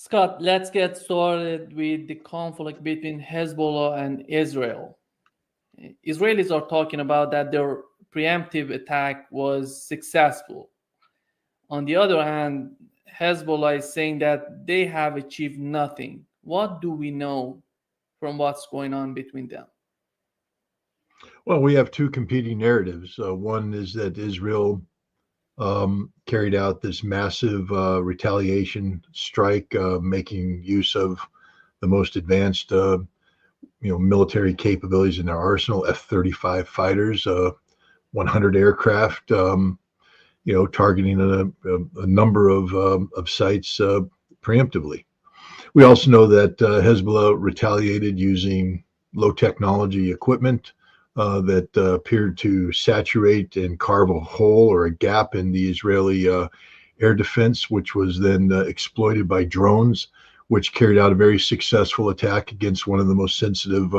Scott, let's get started with the conflict between Hezbollah and Israel. Israelis are talking about that their preemptive attack was successful. On the other hand, Hezbollah is saying that they have achieved nothing. What do we know from what's going on between them? Well, we have two competing narratives. One is that Israel carried out this massive retaliation strike, making use of the most advanced, military capabilities in their arsenal: F-35 fighters, 100 aircraft, targeting a number of sites preemptively. We also know that Hezbollah retaliated using low technology equipment that appeared to saturate and carve a hole or a gap in the Israeli air defense, which was then exploited by drones, which carried out a very successful attack against one of the most sensitive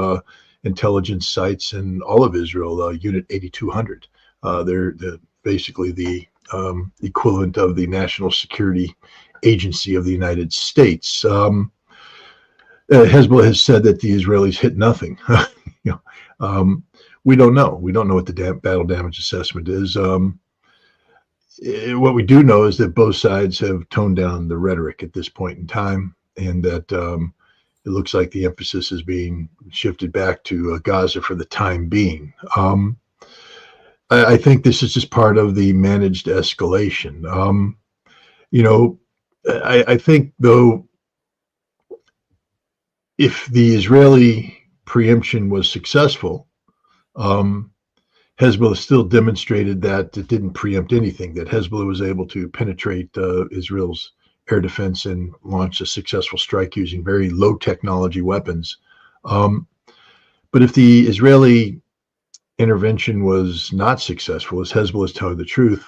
intelligence sites in all of Israel, Unit 8200. They're basically the equivalent of the National Security Agency of the United States. Hezbollah has said that the Israelis hit nothing. We don't know. We don't know what the battle damage assessment is. What we do know is that both sides have toned down the rhetoric at this point in time, and that it looks like the emphasis is being shifted back to Gaza for the time being. I think this is just part of the managed escalation. I think, though, if the Israeli preemption was successful, Hezbollah still demonstrated that it didn't preempt anything, that Hezbollah was able to penetrate Israel's air defense and launch a successful strike using very low technology weapons. But if the Israeli intervention was not successful, as Hezbollah is telling the truth,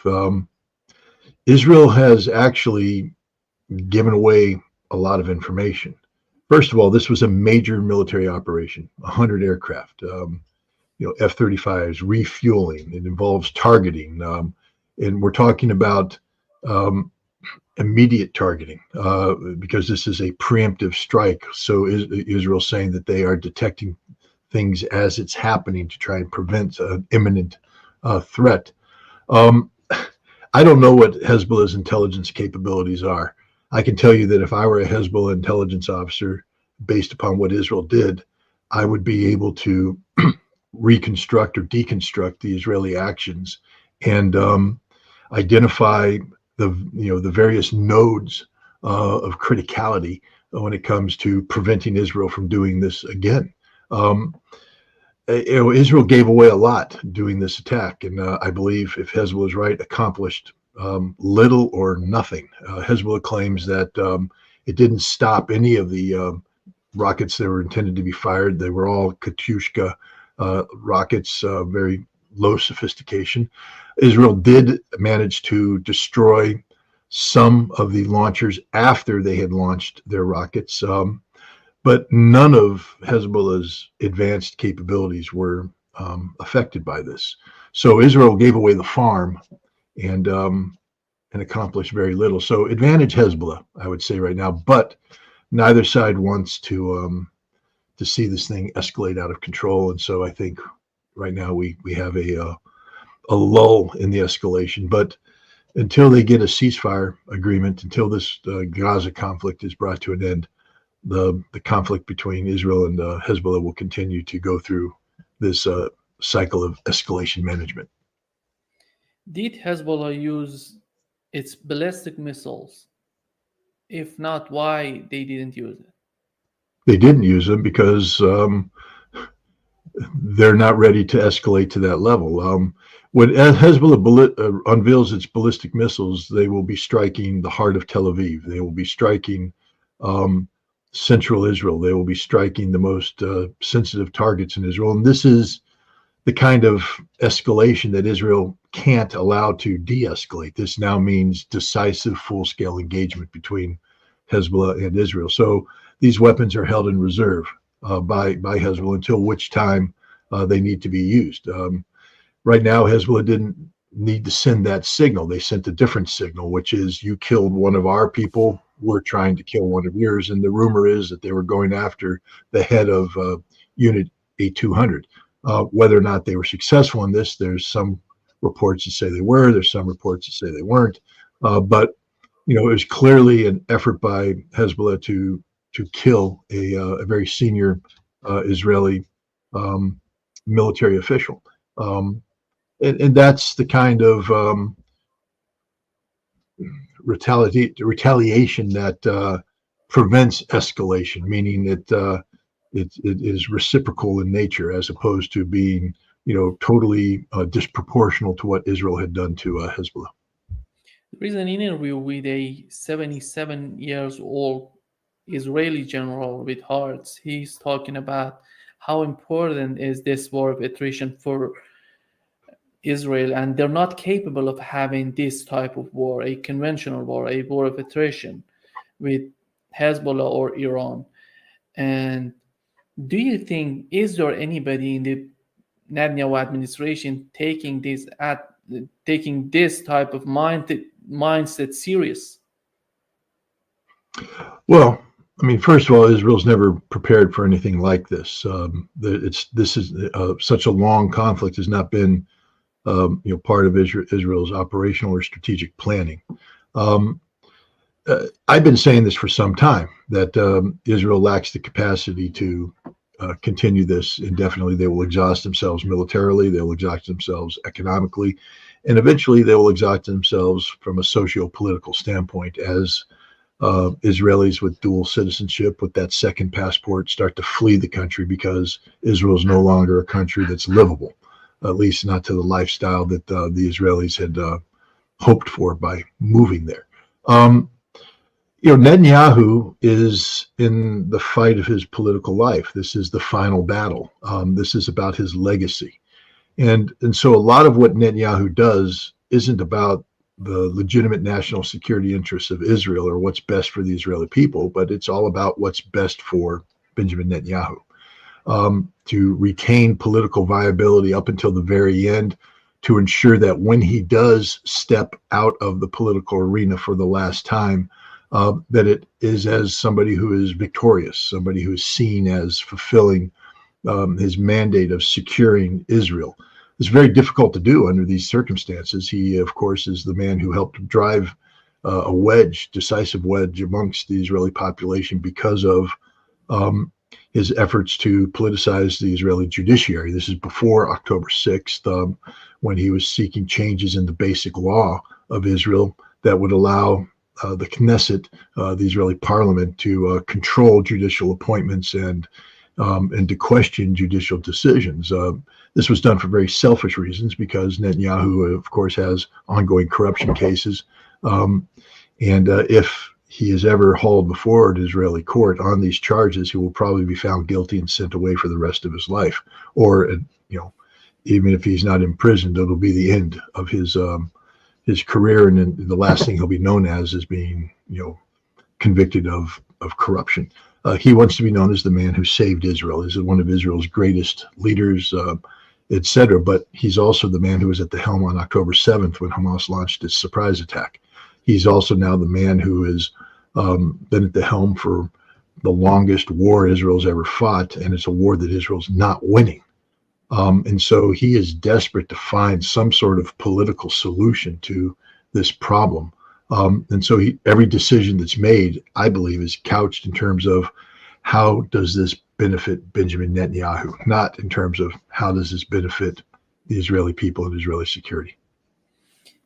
Israel has actually given away a lot of information. First of all, this was a major military operation, 100 aircraft, F-35s, refueling. It involves targeting. And we're talking about immediate targeting because this is a preemptive strike. So Israel's saying that they are detecting things as it's happening to try and prevent an imminent threat. I don't know what Hezbollah's intelligence capabilities are. I can tell you that if I were a Hezbollah intelligence officer, based upon what Israel did, I would be able to reconstruct or deconstruct the Israeli actions and identify the various nodes of criticality when it comes to preventing Israel from doing this again. Israel gave away a lot doing this attack, and I believe, if Hezbollah is right, accomplished little or nothing. Hezbollah claims that it didn't stop any of the rockets that were intended to be fired. They were all Katyushka rockets, very low sophistication. Israel did manage to destroy some of the launchers after they had launched their rockets, but none of Hezbollah's advanced capabilities were affected by this. So Israel gave away the farm and accomplished very little. So advantage Hezbollah, I would say right now, but neither side wants to see this thing escalate out of control. And so I think right now we have a lull in the escalation. But until they get a ceasefire agreement, until this Gaza conflict is brought to an end, the conflict between Israel and Hezbollah will continue to go through this cycle of escalation management. Did Hezbollah use its ballistic missiles? If not, why they didn't use it? They didn't use them because they're not ready to escalate to that level. When Hezbollah unveils its ballistic missiles, they will be striking the heart of Tel Aviv. They will be striking central Israel. They will be striking the most sensitive targets in Israel. And this is the kind of escalation that Israel can't allow to de-escalate. This now means decisive, full-scale engagement between Hezbollah and Israel. So these weapons are held in reserve by Hezbollah until which time they need to be used. Right now, Hezbollah didn't need to send that signal. They sent a different signal, which is you killed one of our people, we're trying to kill one of yours. And the rumor is that they were going after the head of Unit 8200. Whether or not they were successful in this, there's some reports that say they were, there's some reports that say they weren't. But it was clearly an effort by Hezbollah to kill a very senior Israeli military official. And that's the kind of retaliation that prevents escalation, meaning that it is reciprocal in nature as opposed to being, totally disproportional to what Israel had done to Hezbollah. There is an interview with a 77 years old Israeli general with hearts. He's talking about how important is this war of attrition for Israel, and they're not capable of having this type of war, a conventional war, a war of attrition with Hezbollah or Iran. And do you think, is there anybody in the Netanyahu administration taking this type of mindset serious? Well, I mean, first of all, Israel's never prepared for anything like this. This is such a long conflict has not been part of Israel's operational or strategic planning. I've been saying this for some time, that Israel lacks the capacity to continue this indefinitely. They will exhaust themselves militarily, they will exhaust themselves economically, and eventually they will exhaust themselves from a socio-political standpoint as Israelis with dual citizenship, with that second passport, start to flee the country because Israel is no longer a country that's livable, at least not to the lifestyle that the Israelis had hoped for by moving there. Netanyahu is in the fight of his political life. This is the final battle. This is about his legacy. And so a lot of what Netanyahu does isn't about the legitimate national security interests of Israel or what's best for the Israeli people, but it's all about what's best for Benjamin Netanyahu. To retain political viability up until the very end, to ensure that when he does step out of the political arena for the last time, that it is as somebody who is victorious, somebody who is seen as fulfilling his mandate of securing Israel. It's very difficult to do under these circumstances. He, of course, is the man who helped drive a decisive wedge amongst the Israeli population because of his efforts to politicize the Israeli judiciary. This is before October 6th, when he was seeking changes in the basic law of Israel that would allow the Knesset, the Israeli parliament, to control judicial appointments and to question judicial decisions. This was done for very selfish reasons because Netanyahu, of course, has ongoing corruption cases. And if he is ever hauled before an Israeli court on these charges, he will probably be found guilty and sent away for the rest of his life. Or, even if he's not imprisoned, it'll be the end of his career, and the last thing he'll be known as is being, convicted of corruption. He wants to be known as the man who saved Israel. He's one of Israel's greatest leaders, etc. But he's also the man who was at the helm on October 7th when Hamas launched its surprise attack. He's also now the man who has been at the helm for the longest war Israel's ever fought, and it's a war that Israel's not winning. And so he is desperate to find some sort of political solution to this problem. And so every decision that's made, I believe, is couched in terms of how does this benefit Benjamin Netanyahu, not in terms of how does this benefit the Israeli people and Israeli security.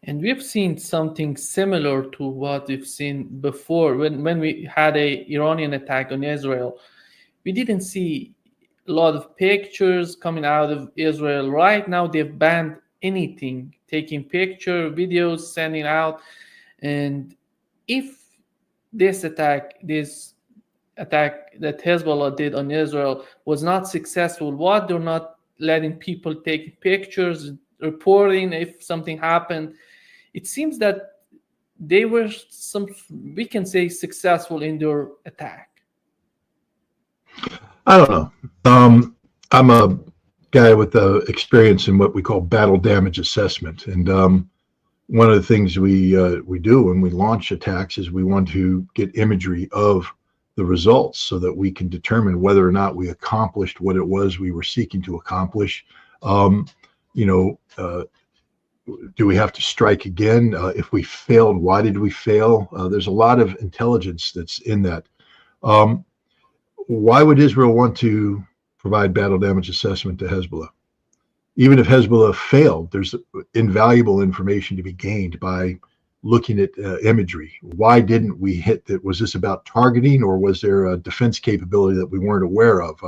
And we've seen something similar to what we've seen before. When we had an Iranian attack on Israel, we didn't see a lot of pictures coming out of Israel. Right now, they've banned anything, taking picture, videos, sending out. And if this attack that Hezbollah did on Israel was not successful, what they're not letting people take pictures, reporting if something happened, it seems that they were we can say, successful in their attack. I don't know. I'm a guy with experience in what we call battle damage assessment, and one of the things we do when we launch attacks is we want to get imagery of the results so that we can determine whether or not we accomplished what it was we were seeking to accomplish. Um, you know, do we have to strike again? If we failed, why did we fail? There's a lot of intelligence that's in that. Um, why would Israel want to provide battle damage assessment to Hezbollah? Even if Hezbollah failed, there's invaluable information to be gained by looking at imagery. Why didn't we hit that? Was this about targeting, or was there a defense capability that we weren't aware of?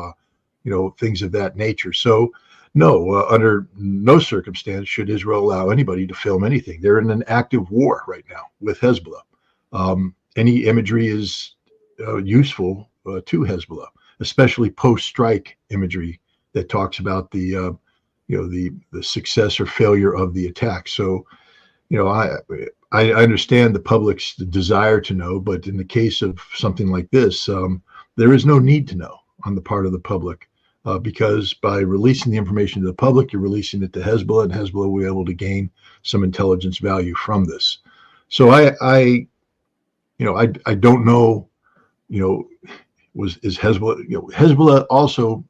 Things of that nature. So, no, under no circumstance should Israel allow anybody to film anything. They're in an active war right now with Hezbollah. Any imagery is useful to Hezbollah, especially post-strike imagery that talks about the success or failure of the attack. So, I understand the public's desire to know, but in the case of something like this, there is no need to know on the part of the public, because by releasing the information to the public, you're releasing it to Hezbollah, and Hezbollah will be able to gain some intelligence value from this. So I don't know, is Hezbollah, Hezbollah also,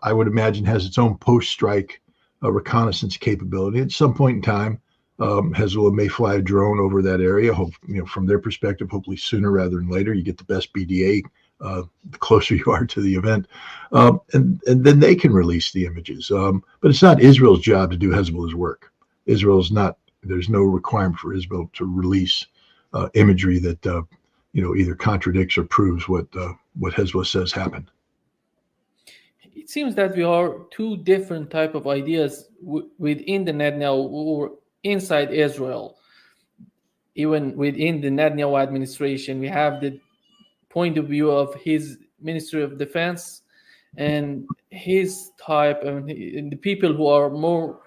I would imagine has its own post-strike reconnaissance capability. At some point in time, Hezbollah may fly a drone over that area. From their perspective, hopefully sooner rather than later. You get the best BDA the closer you are to the event, and then they can release the images. But it's not Israel's job to do Hezbollah's work. Israel's not. There's no requirement for Israel to release imagery that either contradicts or proves what Hezbollah says happened. It seems that we are two different type of ideas within the Netanyahu or inside Israel. Even within the Netanyahu administration, we have the point of view of his Ministry of Defense and his type, and the people who are more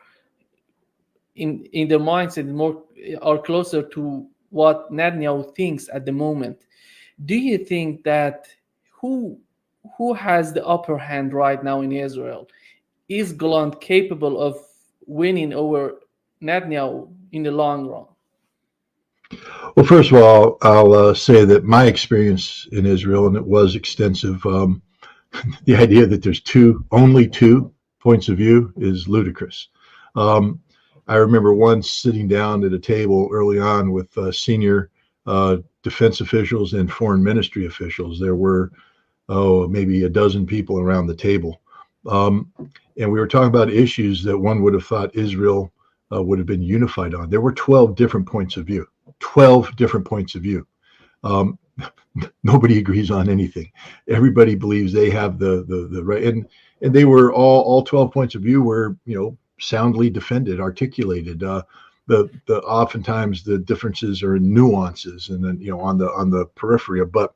in their mindset, more are closer to what Netanyahu thinks at the moment. Do you think that who has the upper hand right now in Israel? Is Gallant capable of winning over Netanyahu in the long run? Well, first of all, I'll say that my experience in Israel, and it was extensive, the idea that there's only two points of view is ludicrous. I remember once sitting down at a table early on with senior defense officials and foreign ministry officials. There were, maybe a dozen people around the table. And we were talking about issues that one would have thought Israel would have been unified on. There were 12 different points of view. 12 different points of view. Nobody agrees on anything. Everybody believes they have the right, and they were all 12 points of view were soundly defended, articulated. The oftentimes the differences are in nuances, and then on the periphery. But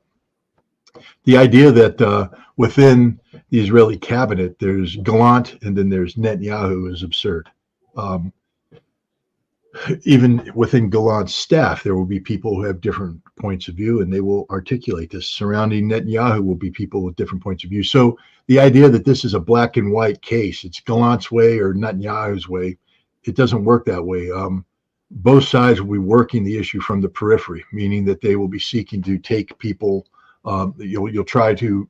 the idea that within the Israeli cabinet there's Gallant and then there's Netanyahu is absurd. Even within Gallant's staff, there will be people who have different points of view, and they will articulate this. Surrounding Netanyahu will be people with different points of view. So the idea that this is a black and white case, it's Gallant's way or Netanyahu's way, it doesn't work that way. Both sides will be working the issue from the periphery, meaning that they will be seeking to take people. You'll try to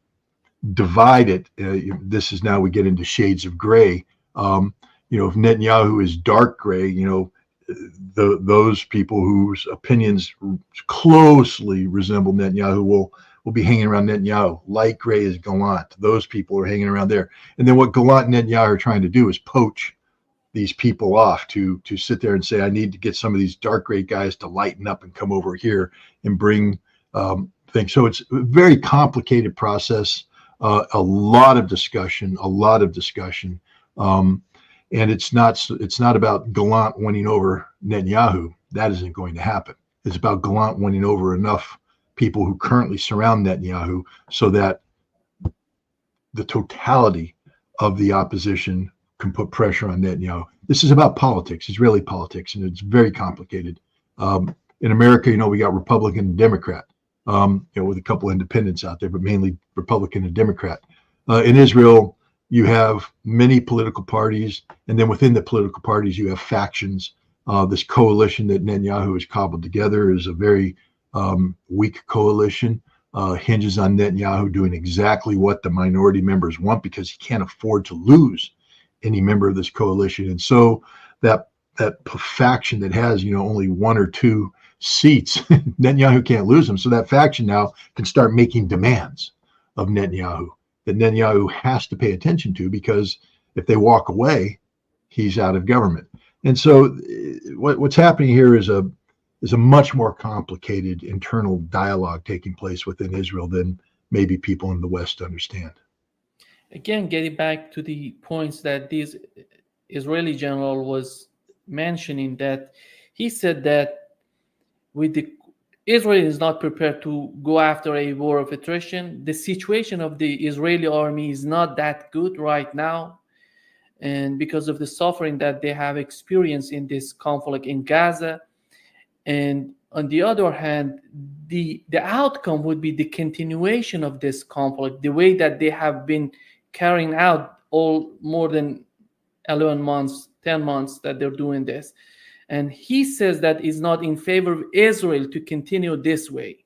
divide it. This is now we get into shades of gray. If Netanyahu is dark gray, those people whose opinions closely resemble Netanyahu will be hanging around Netanyahu. Light gray is Gallant. Those people are hanging around there. And then what Gallant and Netanyahu are trying to do is poach these people off to sit there and say, I need to get some of these dark gray guys to lighten up and come over here and bring things. So it's a very complicated process, a lot of discussion. And it's not about Gallant winning over Netanyahu. That isn't going to happen. It's about Gallant winning over enough people who currently surround Netanyahu so that the totality of the opposition can put pressure on Netanyahu. This is about politics, Israeli politics, and it's very complicated. In America, we got Republican and Democrat, with a couple independents out there, but mainly Republican and Democrat. In Israel, you have many political parties, and then within the political parties, you have factions. This coalition that Netanyahu has cobbled together is a very weak coalition. Hinges on Netanyahu doing exactly what the minority members want because he can't afford to lose any member of this coalition. And so that faction that has, only one or two seats, Netanyahu can't lose them. So that faction now can start making demands of Netanyahu that Netanyahu has to pay attention to, because if they walk away, he's out of government. And so what's happening here is a much more complicated internal dialogue taking place within Israel than maybe people in the West understand. Again, getting back to the points that this Israeli general was mentioning, that he said that Israel is not prepared to go after a war of attrition. The situation of the Israeli army is not that good right now, and because of the suffering that they have experienced in this conflict in Gaza. And on the other hand, the outcome would be the continuation of this conflict, the way that they have been carrying out all more than 11 months, 10 months that they're doing this. And he says that is not in favor of Israel to continue this way.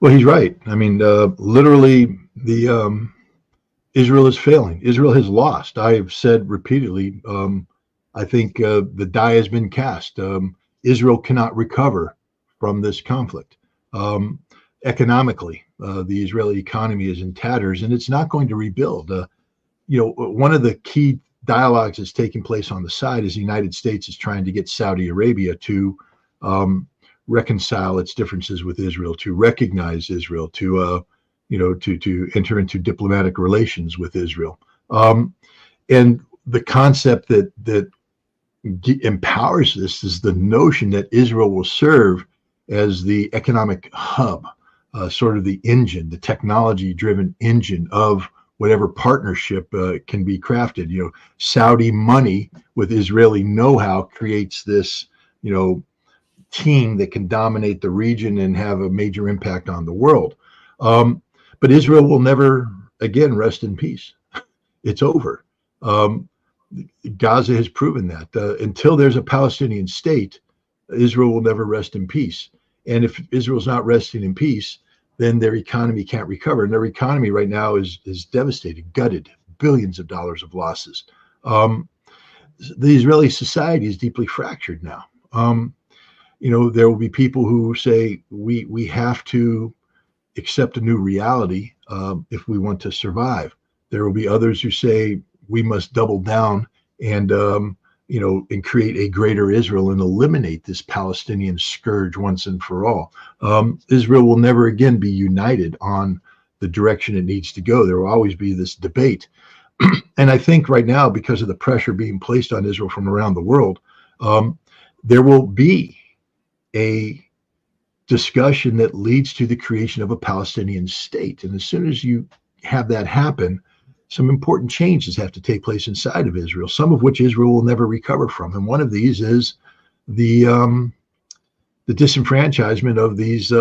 Well, he's right. I mean, literally, Israel is failing. Israel has lost. I've said repeatedly, I think the die has been cast. Israel cannot recover from this conflict. Economically, the Israeli economy is in tatters, and it's not going to rebuild. One of the key dialogues that's taking place on the side is the United States is trying to get Saudi Arabia to reconcile its differences with Israel, to recognize Israel, to enter into diplomatic relations with Israel. And the concept that empowers this is the notion that Israel will serve as the economic hub, sort of the engine, the technology-driven engine of whatever partnership can be crafted. Saudi money with Israeli know-how creates this, team that can dominate the region and have a major impact on the world. But Israel will never again rest in peace. It's over. Gaza has proven that. Until there's a Palestinian state, Israel will never rest in peace. And if Israel's not resting in peace, then their economy can't recover. And their economy right now is devastated, gutted, billions of dollars of losses. The Israeli society is deeply fractured now. There will be people who say we have to accept a new reality if we want to survive. There will be others who say we must double down and and create a greater Israel and eliminate this Palestinian scourge once and for all. Israel will never again be united on the direction it needs to go. There will always be this debate. And I think right now, because of the pressure being placed on Israel from around the world, there will be a discussion that leads to the creation of a Palestinian state. And as soon as you have that happen, some important changes have to take place inside of Israel, some of which Israel will never recover from. And one of these is the disenfranchisement of these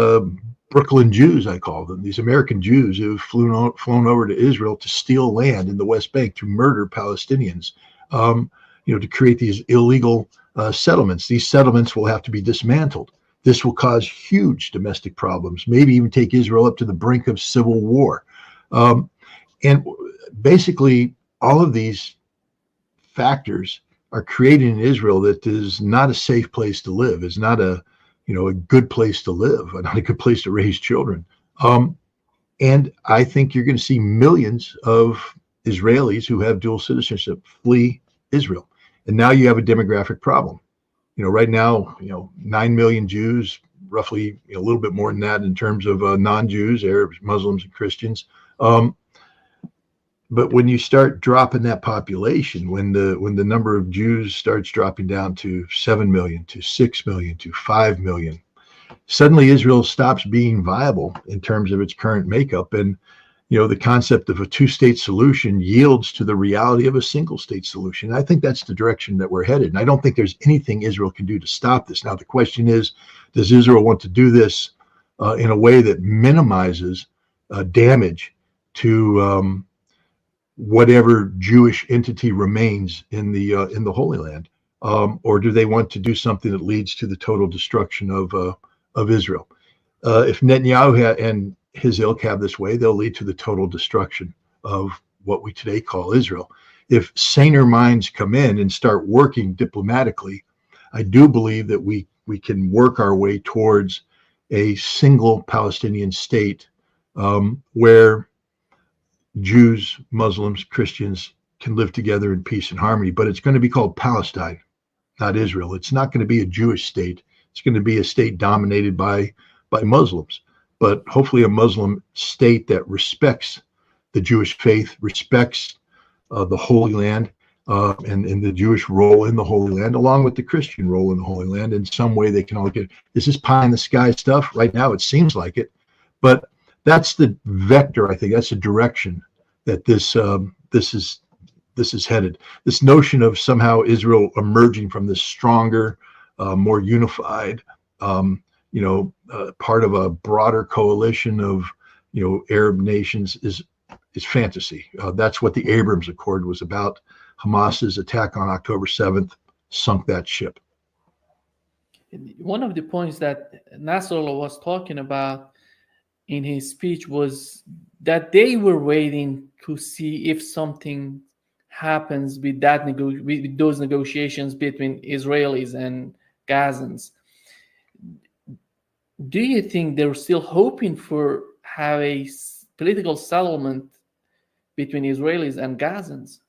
Brooklyn Jews, I call them, these American Jews who've flown over to Israel to steal land in the West Bank, to murder Palestinians, to create these illegal settlements. These settlements will have to be dismantled. This will cause huge domestic problems, maybe even take Israel up to the brink of civil war. And basically, all of these factors are creating an Israel that is not a safe place to live, is not a good place to live, not a good place to raise children. And I think you're going to see millions of Israelis who have dual citizenship flee Israel. And now you have a demographic problem. Right now, 9 million Jews, roughly a little bit more than that in terms of non-Jews, Arabs, Muslims, and Christians. But when you start dropping that population, when the number of Jews starts dropping down to 7 million, to 6 million, to 5 million, suddenly Israel stops being viable in terms of its current makeup. And, the concept of a two-state solution yields to the reality of a single-state solution. I think that's the direction that we're headed. And I don't think there's anything Israel can do to stop this. Now, the question is, does Israel want to do this in a way that minimizes damage to whatever Jewish entity remains in the Holy Land, or do they want to do something that leads to the total destruction of Israel? If Netanyahu and his ilk have this way, they'll lead to the total destruction of what we today call Israel. If saner minds come in and start working diplomatically, I do believe that we can work our way towards a single Palestinian state, where Jews, Muslims, Christians can live together in peace and harmony. But it's going to be called Palestine, not Israel. It's not going to be a Jewish state. It's going to be a state dominated by Muslims, but hopefully a Muslim state that respects the Jewish faith, respects the Holy Land, and the Jewish role in the Holy Land, along with the Christian role in the Holy Land. In some way, they can all get. Is this pie in the sky stuff? Right now, it seems like it, but that's the vector. I think that's the direction that this is headed. This notion of somehow Israel emerging from this stronger, more unified, part of a broader coalition of Arab nations is fantasy. That's what the Abrams Accord was about. Hamas's attack on October 7th sunk that ship. One of the points that Nasrallah was talking about in his speech was that they were waiting to see if something happens with with those negotiations between Israelis and Gazans. Do you think they're still hoping for have a political settlement between Israelis and Gazans?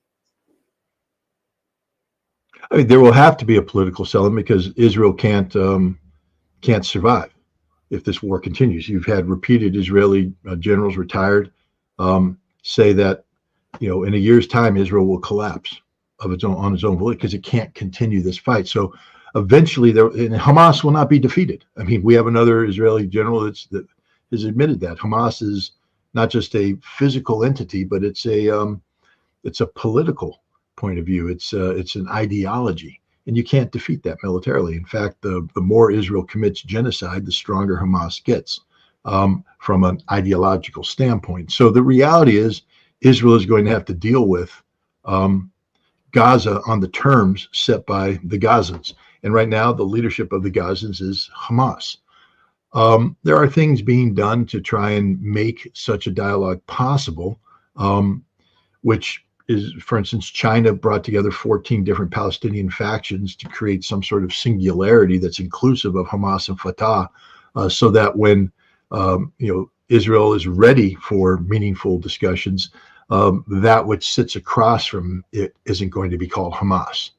I mean, there will have to be a political settlement because Israel can't survive if this war continues. You've had repeated Israeli generals, retired, say that in a year's time Israel will collapse on its own volition because it can't continue this fight. So eventually, Hamas will not be defeated. I mean, we have another Israeli general that has admitted that Hamas is not just a physical entity, but it's a political point of view. It's an ideology, and you can't defeat that militarily. In fact, the more Israel commits genocide, the stronger Hamas gets from an ideological standpoint. So the reality is, Israel is going to have to deal with Gaza on the terms set by the Gazans. And right now, the leadership of the Gazans is Hamas. There are things being done to try and make such a dialogue possible, which is, for instance, China brought together 14 different Palestinian factions to create some sort of singularity that's inclusive of Hamas and Fatah, so that when Israel is ready for meaningful discussions, that which sits across from it isn't going to be called Hamas.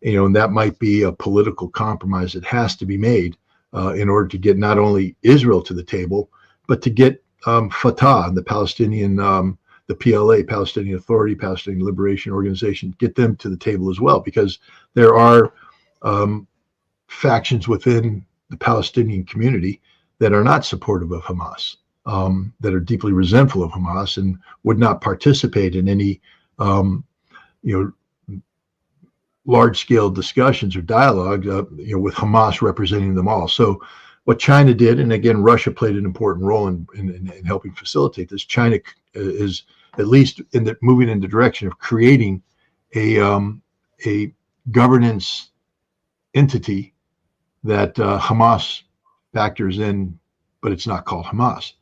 And that might be a political compromise that has to be made in order to get not only Israel to the table, but to get Fatah, the Palestinian, the PLA, Palestinian Authority, Palestinian Liberation Organization, get them to the table as well, because there are factions within the Palestinian community that are not supportive of Hamas, that are deeply resentful of Hamas and would not participate in any, large-scale discussions or dialogue, with Hamas representing them all. So what China did, and again, Russia played an important role in helping facilitate this. China is at least moving in the direction of creating a governance entity that Hamas factors in, but it's not called Hamas.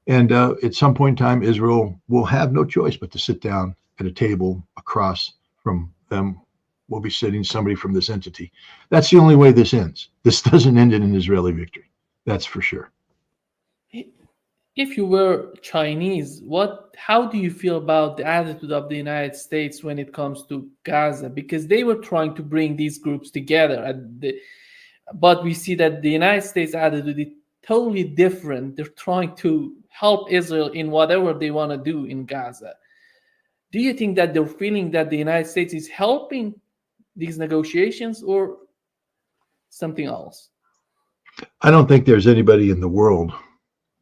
And at some point in time, Israel will have no choice but to sit down at a table across from them. Will be sitting somebody from this entity. That's the only way this ends. This doesn't end in an Israeli victory. That's for sure. If you were Chinese, how do you feel about the attitude of the United States when it comes to Gaza? Because they were trying to bring these groups together, but we see that the United States attitude is totally different. They're trying to help Israel in whatever they want to do in Gaza. Do you think that they're feeling that the United States is helping these negotiations or something else? I don't think there's anybody in the world,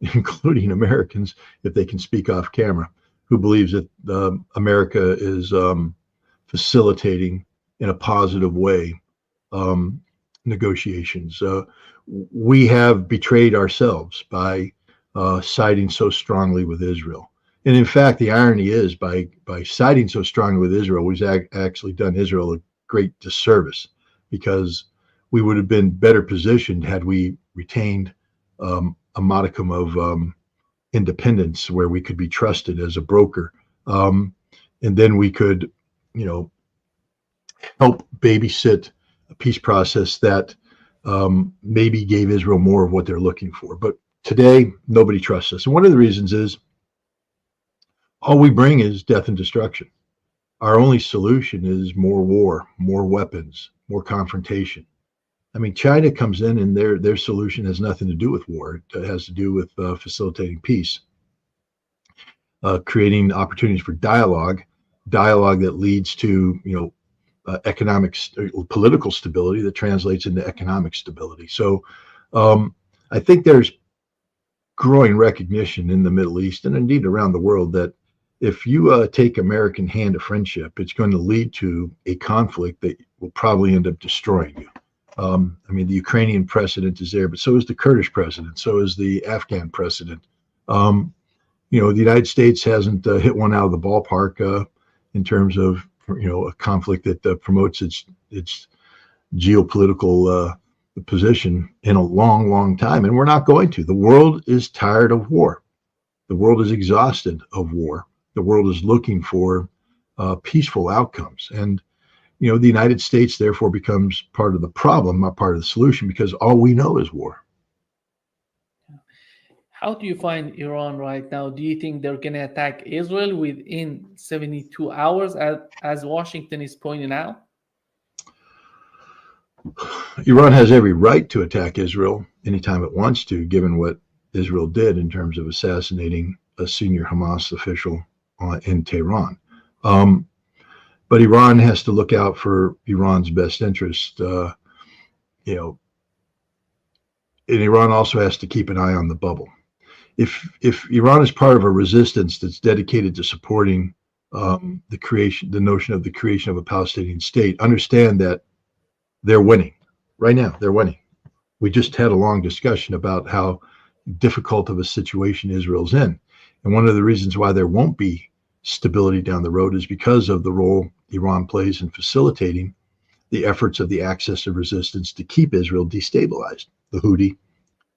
including Americans, if they can speak off camera, who believes that America is facilitating in a positive way negotiations. We have betrayed ourselves by siding so strongly with Israel. And in fact, the irony is by siding so strongly with Israel, we've actually done Israel a great disservice, because we would have been better positioned had we retained a modicum of independence where we could be trusted as a broker. And then we could, help babysit a peace process that maybe gave Israel more of what they're looking for. But today, nobody trusts us. And one of the reasons is all we bring is death and destruction. Our only solution is more war, more weapons, more confrontation. I mean, China comes in and their solution has nothing to do with war. It has to do with facilitating peace, creating opportunities for dialogue that leads to, economic, political stability that translates into economic stability. So I think there's growing recognition in the Middle East and indeed around the world that if you take American hand of friendship, it's going to lead to a conflict that will probably end up destroying you. I mean, the Ukrainian precedent is there, but so is the Kurdish precedent, so is the Afghan precedent. The United States hasn't hit one out of the ballpark in terms of a conflict that promotes its geopolitical position in a long, long time, and we're not going to. The world is tired of war. The world is exhausted of war. The world is looking for peaceful outcomes, and the United States therefore becomes part of the problem, not part of the solution, because all we know is war. How do you find Iran right now? Do you think they're going to attack Israel within 72 hours, as Washington is pointing out? Iran has every right to attack Israel anytime it wants to, given what Israel did in terms of assassinating a senior Hamas official in Tehran. But Iran has to look out for Iran's best interest, and Iran also has to keep an eye on the bubble. If Iran is part of a resistance that's dedicated to supporting the notion of the creation of a Palestinian state, understand that they're winning. Right now, they're winning. We just had a long discussion about how difficult of a situation Israel's in. And one of the reasons why there won't be stability down the road is because of the role Iran plays in facilitating the efforts of the axis of resistance to keep Israel destabilized. The Houthi,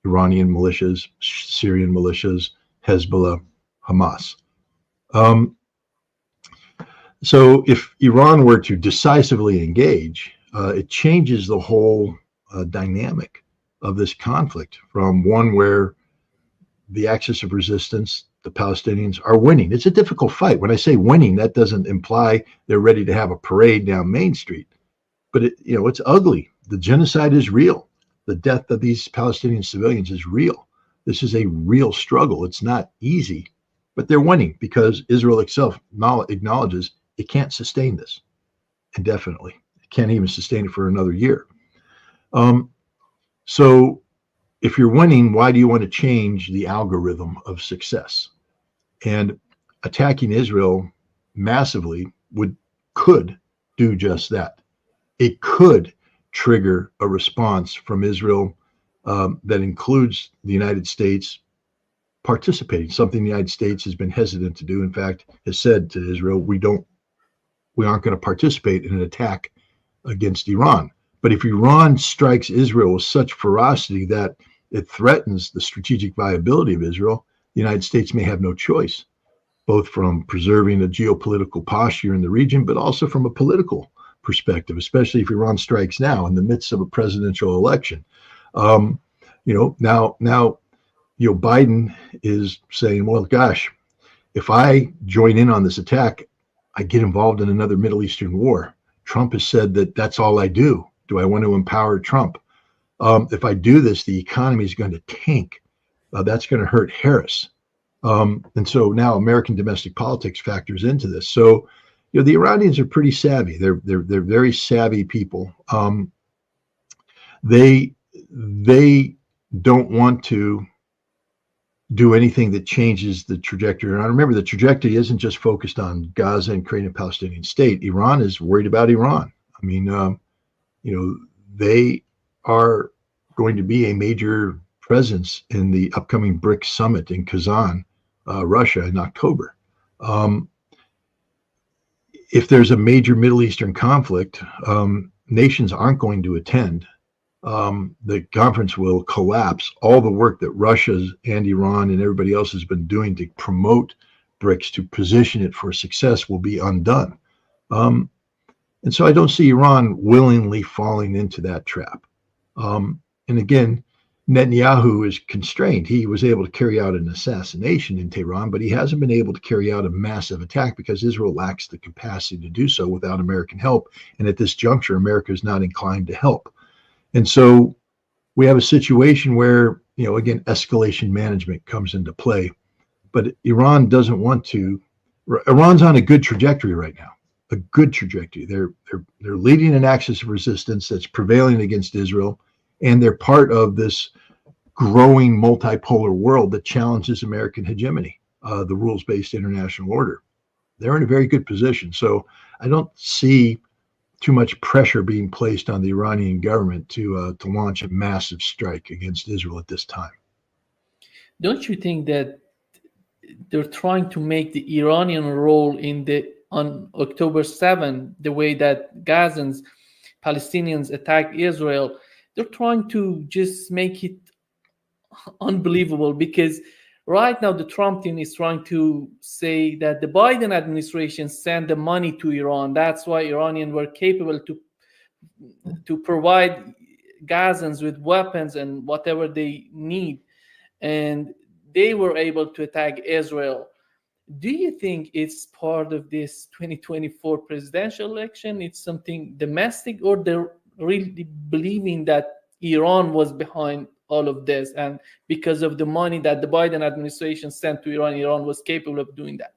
Iranian militias, Syrian militias, Hezbollah, Hamas. So if Iran were to decisively engage, it changes the whole dynamic of this conflict from one where the axis of resistance, the Palestinians, are winning. It's a difficult fight. When I say winning, that doesn't imply they're ready to have a parade down Main Street. But it's ugly. The genocide is real. The death of these Palestinian civilians is real. This is a real struggle. It's not easy, but they're winning because Israel itself acknowledges it can't sustain this indefinitely. It can't even sustain it for another year. So if you're winning, why do you want to change the algorithm of success? And attacking Israel massively could do just that. It could trigger a response from Israel that includes the United States participating, something the United States has been hesitant to do. In fact, has said to Israel, we aren't going to participate in an attack against Iran. But if Iran strikes Israel with such ferocity that it threatens the strategic viability of Israel, the United States may have no choice, both from preserving a geopolitical posture in the region, but also from a political perspective, especially if Iran strikes now in the midst of a presidential election. Now Biden is saying, well, gosh, if I join in on this attack, I get involved in another Middle Eastern war. Trump has said that that's all I do. Do I want to empower Trump? If I do this, the economy is going to tank. That's going to hurt Harris. And so now American domestic politics factors into this. So, the Iranians are pretty savvy. They're very savvy people. They don't want to do anything that changes the trajectory. And I remember the trajectory isn't just focused on Gaza and creating a Palestinian state. Iran is worried about Iran. I mean, they are going to be a major presence in the upcoming BRICS summit in Kazan, Russia, in October. Um, if there's a major Middle Eastern conflict, nations aren't going to attend. The conference will collapse. All the work that Russia and Iran and everybody else has been doing to promote BRICS, to position it for success, will be undone. And so I don't see Iran willingly falling into that trap. And again, Netanyahu is constrained. He was able to carry out an assassination in Tehran, but he hasn't been able to carry out a massive attack because Israel lacks the capacity to do so without American help. And at this juncture, America is not inclined to help. And so we have a situation where, again, escalation management comes into play. But Iran doesn't want to. Iran's on a good trajectory right now, a good trajectory. They're leading an axis of resistance that's prevailing against Israel, and they're part of this growing multipolar world that challenges American hegemony, the rules-based international order. They're in a very good position. So I don't see too much pressure being placed on the Iranian government to launch a massive strike against Israel at this time. Don't you think that they're trying to make the Iranian role on October 7, the way that Gazans, Palestinians attacked Israel, they're trying to just make it unbelievable? Because right now the Trump team is trying to say that the Biden administration sent the money to Iran. That's why Iranians were capable to provide Gazans with weapons and whatever they need, and they were able to attack Israel. Do you think it's part of this 2024 presidential election? It's something domestic, or they're really believing that Iran was behind all of this, and because of the money that the Biden administration sent to Iran, Iran was capable of doing that?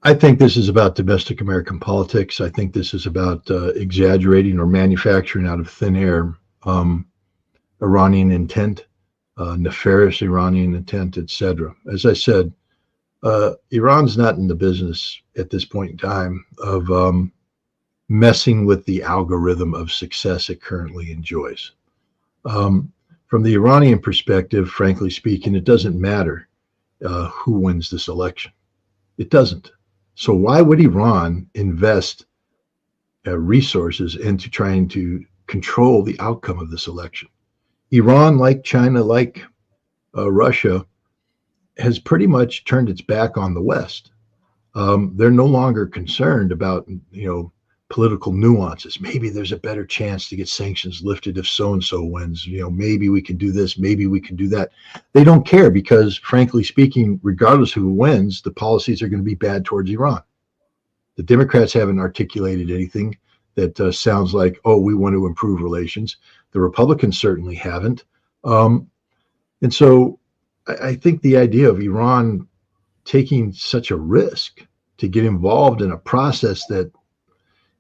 I think this is about domestic American politics. I think this is about exaggerating or manufacturing out of thin air Iranian intent, nefarious Iranian intent, etc. As I said, Iran's not in the business at this point in time of messing with the algorithm of success it currently enjoys. From the Iranian perspective, frankly speaking, it doesn't matter who wins this election. It doesn't. So why would Iran invest resources into trying to control the outcome of this election? Iran, like China, like Russia, has pretty much turned its back on the West. They're no longer concerned about, political nuances. Maybe there's a better chance to get sanctions lifted if so-and-so wins. Maybe we can do this, maybe we can do that. They don't care because, frankly speaking, regardless who wins, the policies are going to be bad towards Iran. The Democrats haven't articulated anything that sounds like, oh, we want to improve relations. The Republicans certainly haven't. And so I think the idea of Iran taking such a risk to get involved in a process that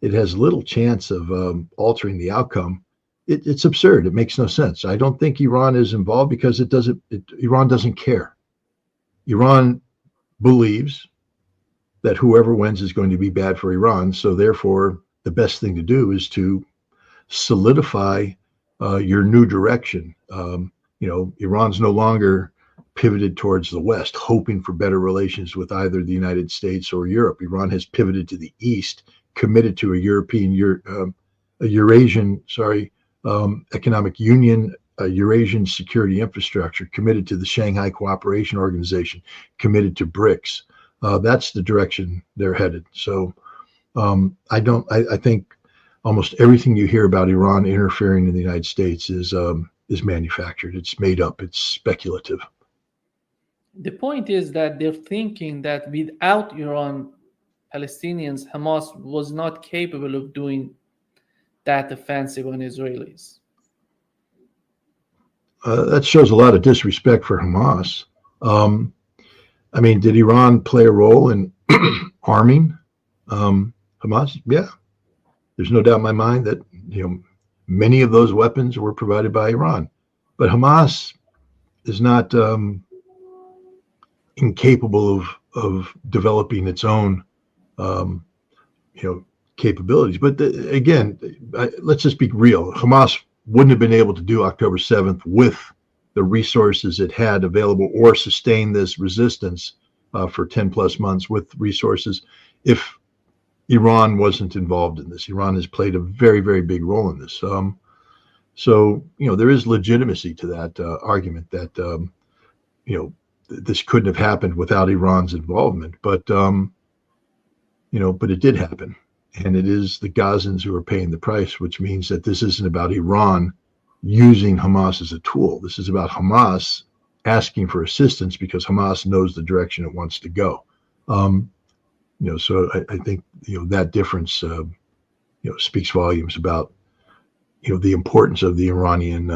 it has little chance of altering the outcome, it's absurd. It makes no sense. I don't think Iran is involved because Iran doesn't care. Iran believes that whoever wins is going to be bad for Iran. So therefore, the best thing to do is to solidify your new direction. Iran's no longer pivoted towards the West, hoping for better relations with either the United States or Europe. Iran has pivoted to the East, committed to a Eurasian economic union, a Eurasian security infrastructure, committed to the Shanghai Cooperation Organization, committed to BRICS. That's the direction they're headed. So I think almost everything you hear about Iran interfering in the United States is manufactured. It's made up. It's speculative. The point is that they're thinking that without Iran, Palestinians, Hamas was not capable of doing that offensive on Israelis. That shows a lot of disrespect for Hamas. Did Iran play a role in arming Hamas? Yeah. There's no doubt in my mind that many of those weapons were provided by Iran. But Hamas is not incapable of developing its own capabilities. But again, let's just be real. Hamas wouldn't have been able to do October 7th with the resources it had available, or sustain this resistance for 10 plus months with resources, if Iran wasn't involved in this. Iran has played a very, very big role in this. So, there is legitimacy to that argument that, this couldn't have happened without Iran's involvement. But, but it did happen. And it is the Gazans who are paying the price, which means that this isn't about Iran using Hamas as a tool. This is about Hamas asking for assistance because Hamas knows the direction it wants to go. So I think, that difference, speaks volumes about, the importance of the Iranian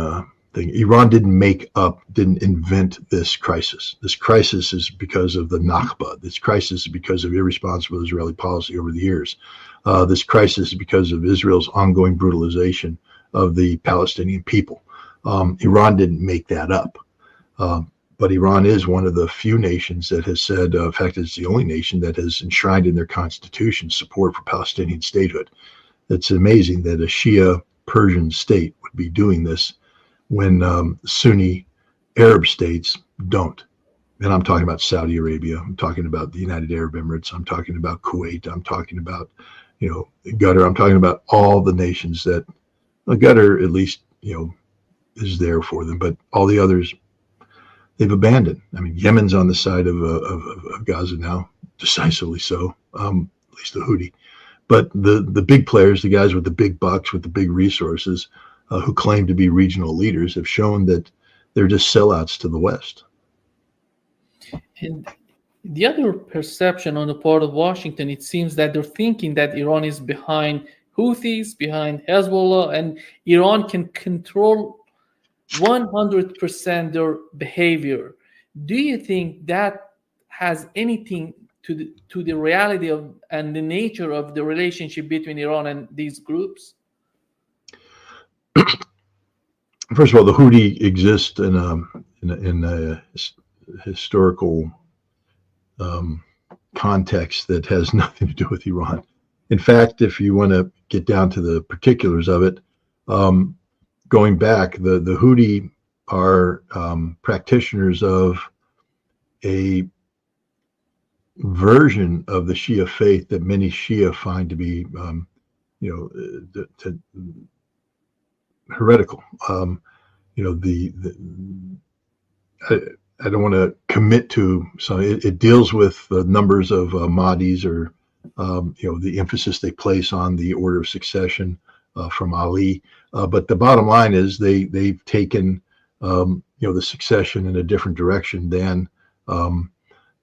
thing. Iran didn't invent this crisis. This crisis is because of the Nakba. This crisis is because of irresponsible Israeli policy over the years. This crisis is because of Israel's ongoing brutalization of the Palestinian people. Iran didn't make that up. But Iran is one of the few nations that has said, in fact, it's the only nation that has enshrined in their constitution support for Palestinian statehood. It's amazing that a Shia Persian state would be doing this when Sunni Arab states don't. And I'm talking about Saudi Arabia. I'm talking about the United Arab Emirates. I'm talking about Kuwait. I'm talking about, Qatar. I'm talking about all the nations that Qatar at least, is there for them. But all the others, they've abandoned. I mean, Yemen's on the side of Gaza now, decisively so, at least the Houthi. But the big players, the guys with the big bucks, with the big resources, who claim to be regional leaders, have shown that they're just sellouts to the West. And the other perception on the part of Washington, it seems that they're thinking that Iran is behind Houthis, behind Hezbollah, and Iran can control 100% their behavior. Do you think that has anything to the reality of and the nature of the relationship between Iran and these groups? First of all, the Houthi exist in a historical context that has nothing to do with Iran. In fact, if you want to get down to the particulars of it, going back, the Houthi are practitioners of a version of the Shia faith that many Shia find to be, heretical. I don't want to commit to, so it deals with the numbers of Mahdis, or the emphasis they place on the order of succession from Ali. But the bottom line is they've taken the succession in a different direction than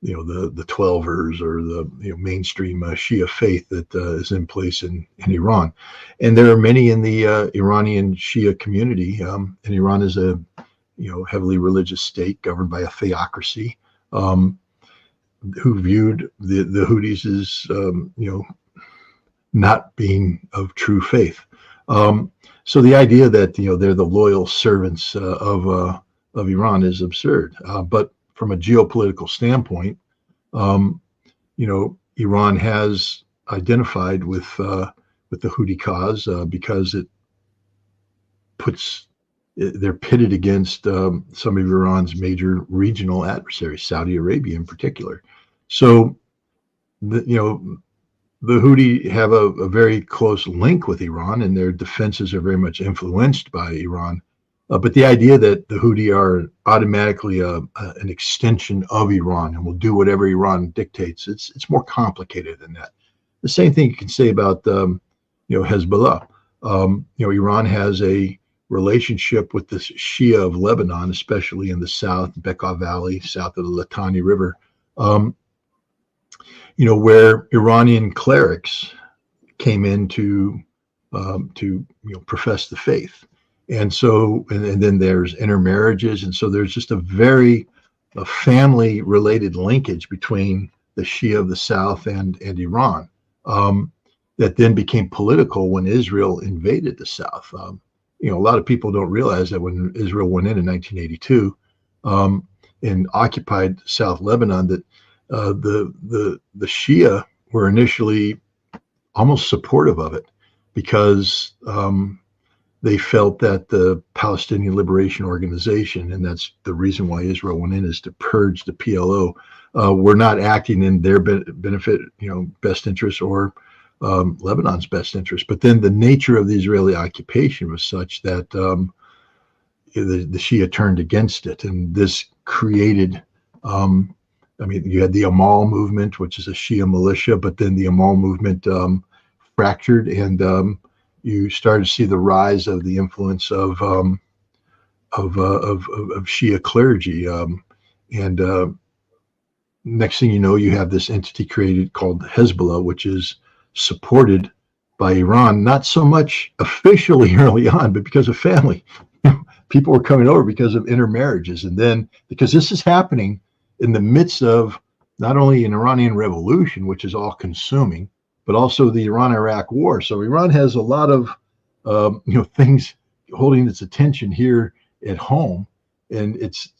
the Twelvers or the mainstream Shia faith that is in place in Iran. And there are many in the Iranian Shia community, and Iran is a heavily religious state governed by a theocracy, who viewed the Houthis as not being of true faith. So the idea that they're the loyal servants of Iran is absurd. But from a geopolitical standpoint, Iran has identified with the Houthi cause because they're pitted against some of Iran's major regional adversaries, Saudi Arabia in particular. So, the Houthi have a very close link with Iran, and their defenses are very much influenced by Iran. But the idea that the Houthi are automatically an extension of Iran and will do whatever Iran dictates, it's more complicated than that. The same thing you can say about Hezbollah. Iran has a relationship with the Shia of Lebanon, especially in the south, Bekaa Valley, south of the Litani River, where Iranian clerics came in to profess the faith. And so, and then there's intermarriages. And so there's just a family related linkage between the Shia of the South and Iran, that then became political when Israel invaded the South. A lot of people don't realize that when Israel went in 1982 and occupied South Lebanon, that the Shia were initially almost supportive of it, because they felt that the Palestinian Liberation Organization, and that's the reason why Israel went in, is to purge the PLO, were not acting in their benefit, best interest, or Lebanon's best interest. But then the nature of the Israeli occupation was such that the Shia turned against it, and this created. You had the Amal movement, which is a Shia militia, but then the Amal movement fractured, and you started to see the rise of the influence of Shia clergy, and next thing you know, you have this entity created called Hezbollah, which is supported by Iran, not so much officially early on, but because of family. People were coming over because of intermarriages, and then because this is happening in the midst of not only an Iranian revolution, which is all consuming, but also the Iran-Iraq war. So Iran has a lot of things holding its attention here at home, and it's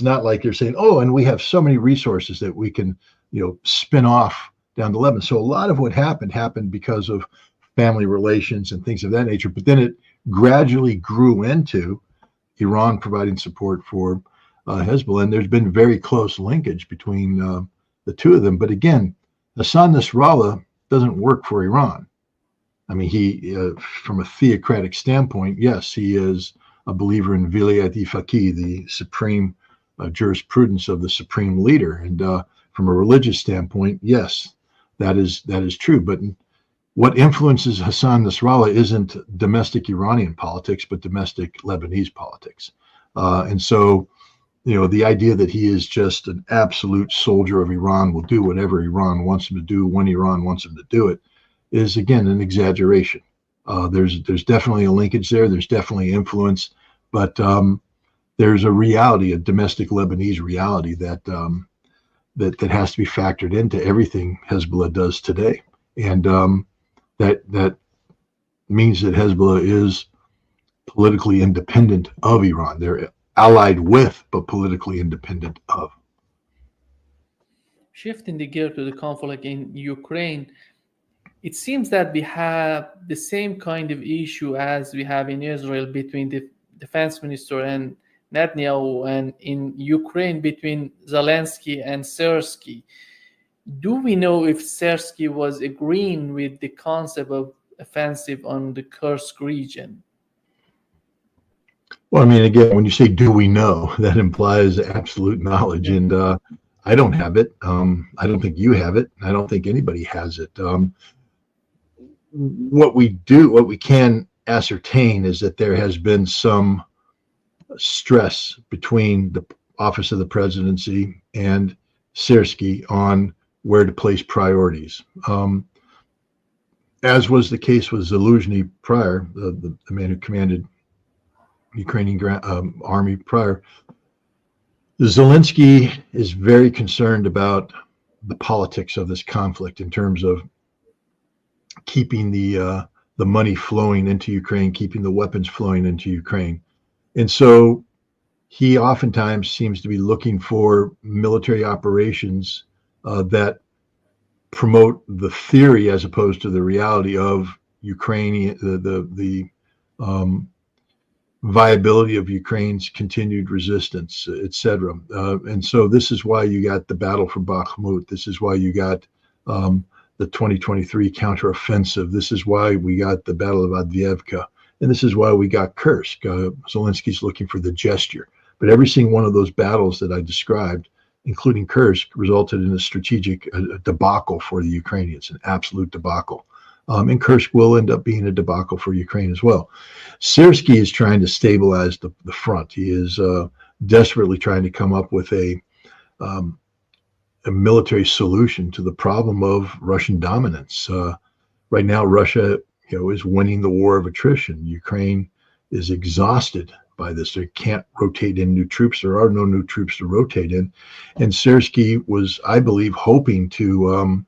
not like they're saying, oh, and we have so many resources that we can spin off down to Lebanon. So a lot of what happened because of family relations and things of that nature. But then it gradually grew into Iran providing support for Hezbollah, and there's been very close linkage between the two of them. But again, Hassan Nasrallah doesn't work for Iran. I mean, he, from a theocratic standpoint, yes, he is a believer in Vilayat-e Faqih, the supreme jurisprudence of the supreme leader. And from a religious standpoint, yes, that is true. But what influences Hassan Nasrallah isn't domestic Iranian politics, but domestic Lebanese politics. And so, the idea that he is just an absolute soldier of Iran, will do whatever Iran wants him to do when Iran wants him to do it, is again an exaggeration. There's definitely a linkage there. There's definitely influence, but there's a reality, a domestic Lebanese reality that has to be factored into everything Hezbollah does today, and that means that Hezbollah is politically independent of Iran. They're allied with, but politically independent of. Shifting the gear to the conflict in Ukraine, it seems that we have the same kind of issue as we have in Israel between the defense minister and Netanyahu, and in Ukraine between Zelensky and Sersky. Do we know if Sersky was agreeing with the concept of offensive on the Kursk region? Well, I mean, again, when you say "do we know," that implies absolute knowledge, and I don't have it. I don't think you have it. I don't think anybody has it. What we can ascertain is that there has been some stress between the office of the presidency and Sersky on where to place priorities. As was the case with Zaluzhny prior, the man who commanded Ukrainian army prior. Zelensky is very concerned about the politics of this conflict in terms of keeping the money flowing into Ukraine, keeping the weapons flowing into Ukraine. And so he oftentimes seems to be looking for military operations that promote the theory as opposed to the reality of Ukraine, the viability of Ukraine's continued resistance, etc. And so this is why you got the battle for Bakhmut. This is why you got the 2023 counteroffensive. This is why we got the Battle of Avdiivka. And this is why we got Kursk. Zelensky's looking for the gesture. But every single one of those battles that I described, including Kursk, resulted in a strategic debacle for the Ukrainians, an absolute debacle. And Kursk will end up being a debacle for Ukraine as well. Sersky is trying to stabilize the front. He is desperately trying to come up with a military solution to the problem of Russian dominance. Right now, Russia, is winning the war of attrition. Ukraine is exhausted by this. They can't rotate in new troops. There are no new troops to rotate in. And Sersky was, I believe, hoping to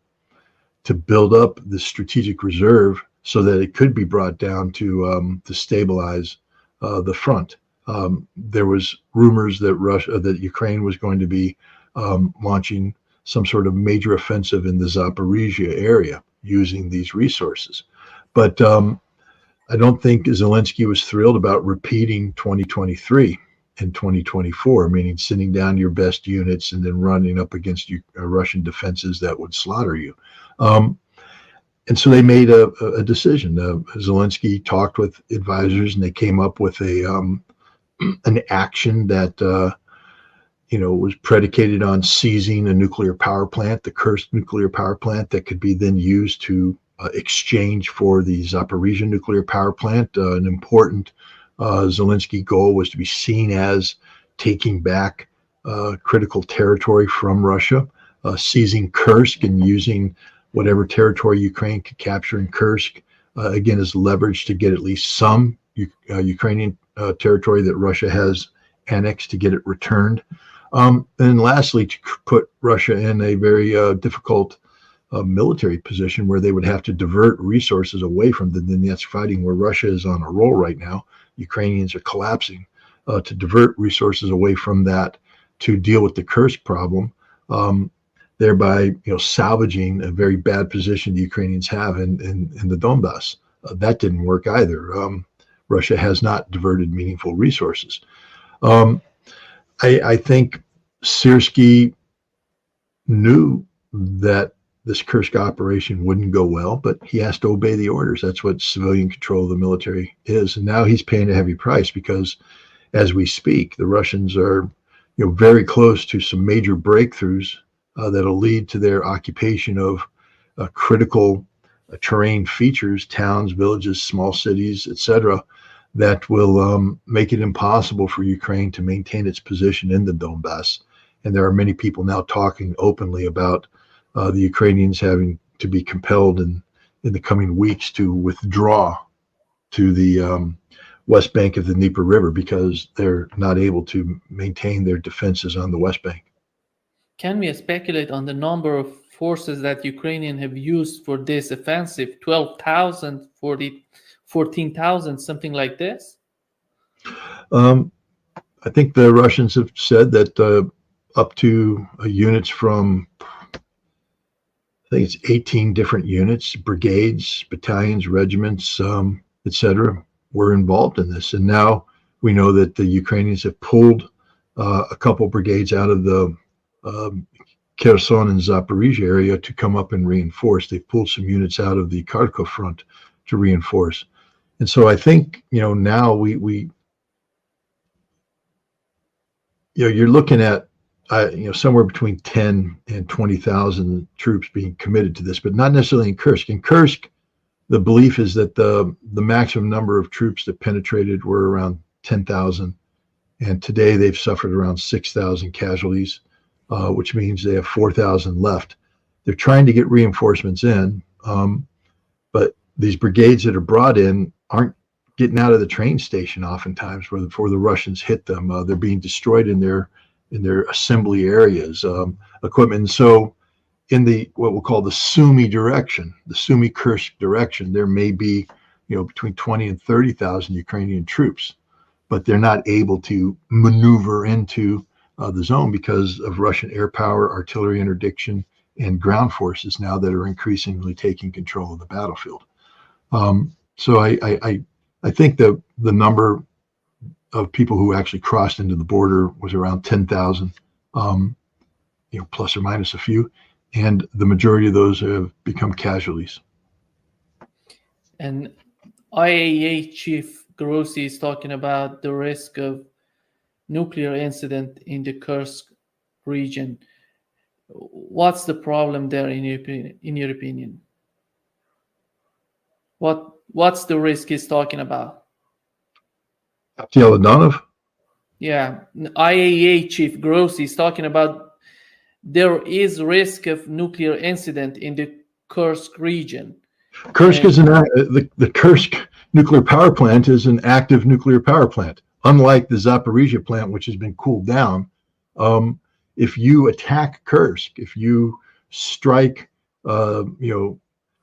build up the strategic reserve so that it could be brought down to stabilize the front. There was rumors that Ukraine was going to be launching some sort of major offensive in the Zaporizhia area using these resources. But I don't think Zelensky was thrilled about repeating 2023 and 2024, meaning sending down your best units and then running up against Russian defenses that would slaughter you. Um, and so they made a decision. Zelensky talked with advisors, and they came up with an action that was predicated on seizing a nuclear power plant, the Kursk nuclear power plant, that could be then used to exchange for the Zaporizhia nuclear power plant. An important Zelensky goal was to be seen as taking back critical territory from Russia, seizing Kursk and using whatever territory Ukraine could capture in Kursk, again, as leverage to get at least some Ukrainian territory that Russia has annexed, to get it returned. And lastly, to put Russia in a very difficult military position where they would have to divert resources away from the Donetsk fighting, where Russia is on a roll right now. Ukrainians are collapsing, to divert resources away from that to deal with the Kursk problem, thereby salvaging a very bad position the Ukrainians have in the Donbass. That didn't work either. Russia has not diverted meaningful resources. I think Syrskyi knew that this Kursk operation wouldn't go well, but he has to obey the orders. That's what civilian control of the military is. And now he's paying a heavy price because, as we speak, the Russians are very close to some major breakthroughs that'll lead to their occupation of critical terrain features, towns, villages, small cities, etc., that will make it impossible for Ukraine to maintain its position in the Donbass. And there are many people now talking openly about the Ukrainians having to be compelled in the coming weeks to withdraw to the west bank of the Dnieper River because they're not able to maintain their defenses on the west bank. Can we speculate on the number of forces that Ukrainians have used for this offensive? 12,000, 14,000, something like this? I think the Russians have said that up to units from, I think it's 18 different units, brigades, battalions, regiments, etc., were involved in this. And now we know that the Ukrainians have pulled a couple brigades out of the Kherson and Zaporizhia area to come up and reinforce. They've pulled some units out of the Kharkov front to reinforce. And so I think, now you're looking at somewhere between 10 and 20,000 troops being committed to this, but not necessarily in Kursk. In Kursk, the belief is that the maximum number of troops that penetrated were around 10,000, and today they've suffered around 6,000 casualties, which means they have 4,000 left. They're trying to get reinforcements in, but these brigades that are brought in aren't getting out of the train station oftentimes before the Russians hit them. They're being destroyed in their assembly areas, equipment. And so in the what we'll call the Sumy direction, the Sumy Kursk direction, there may be between 20 and 30,000 Ukrainian troops, but they're not able to maneuver into the zone because of Russian air power, artillery interdiction, and ground forces now that are increasingly taking control of the battlefield. So I think the number of people who actually crossed into the border was around 10,000, plus or minus a few, and the majority of those have become casualties. And IAEA Chief Grossi is talking about the risk of nuclear incident in the Kursk region. What's the problem there in your opinion? What's the risk he's talking about? Abdel Yeah, IAEA Chief Grossi is talking about there is risk of nuclear incident in the Kursk region. Kursk is the Kursk nuclear power plant is an active nuclear power plant, unlike the Zaporizhia plant, which has been cooled down. If you attack Kursk, if you strike,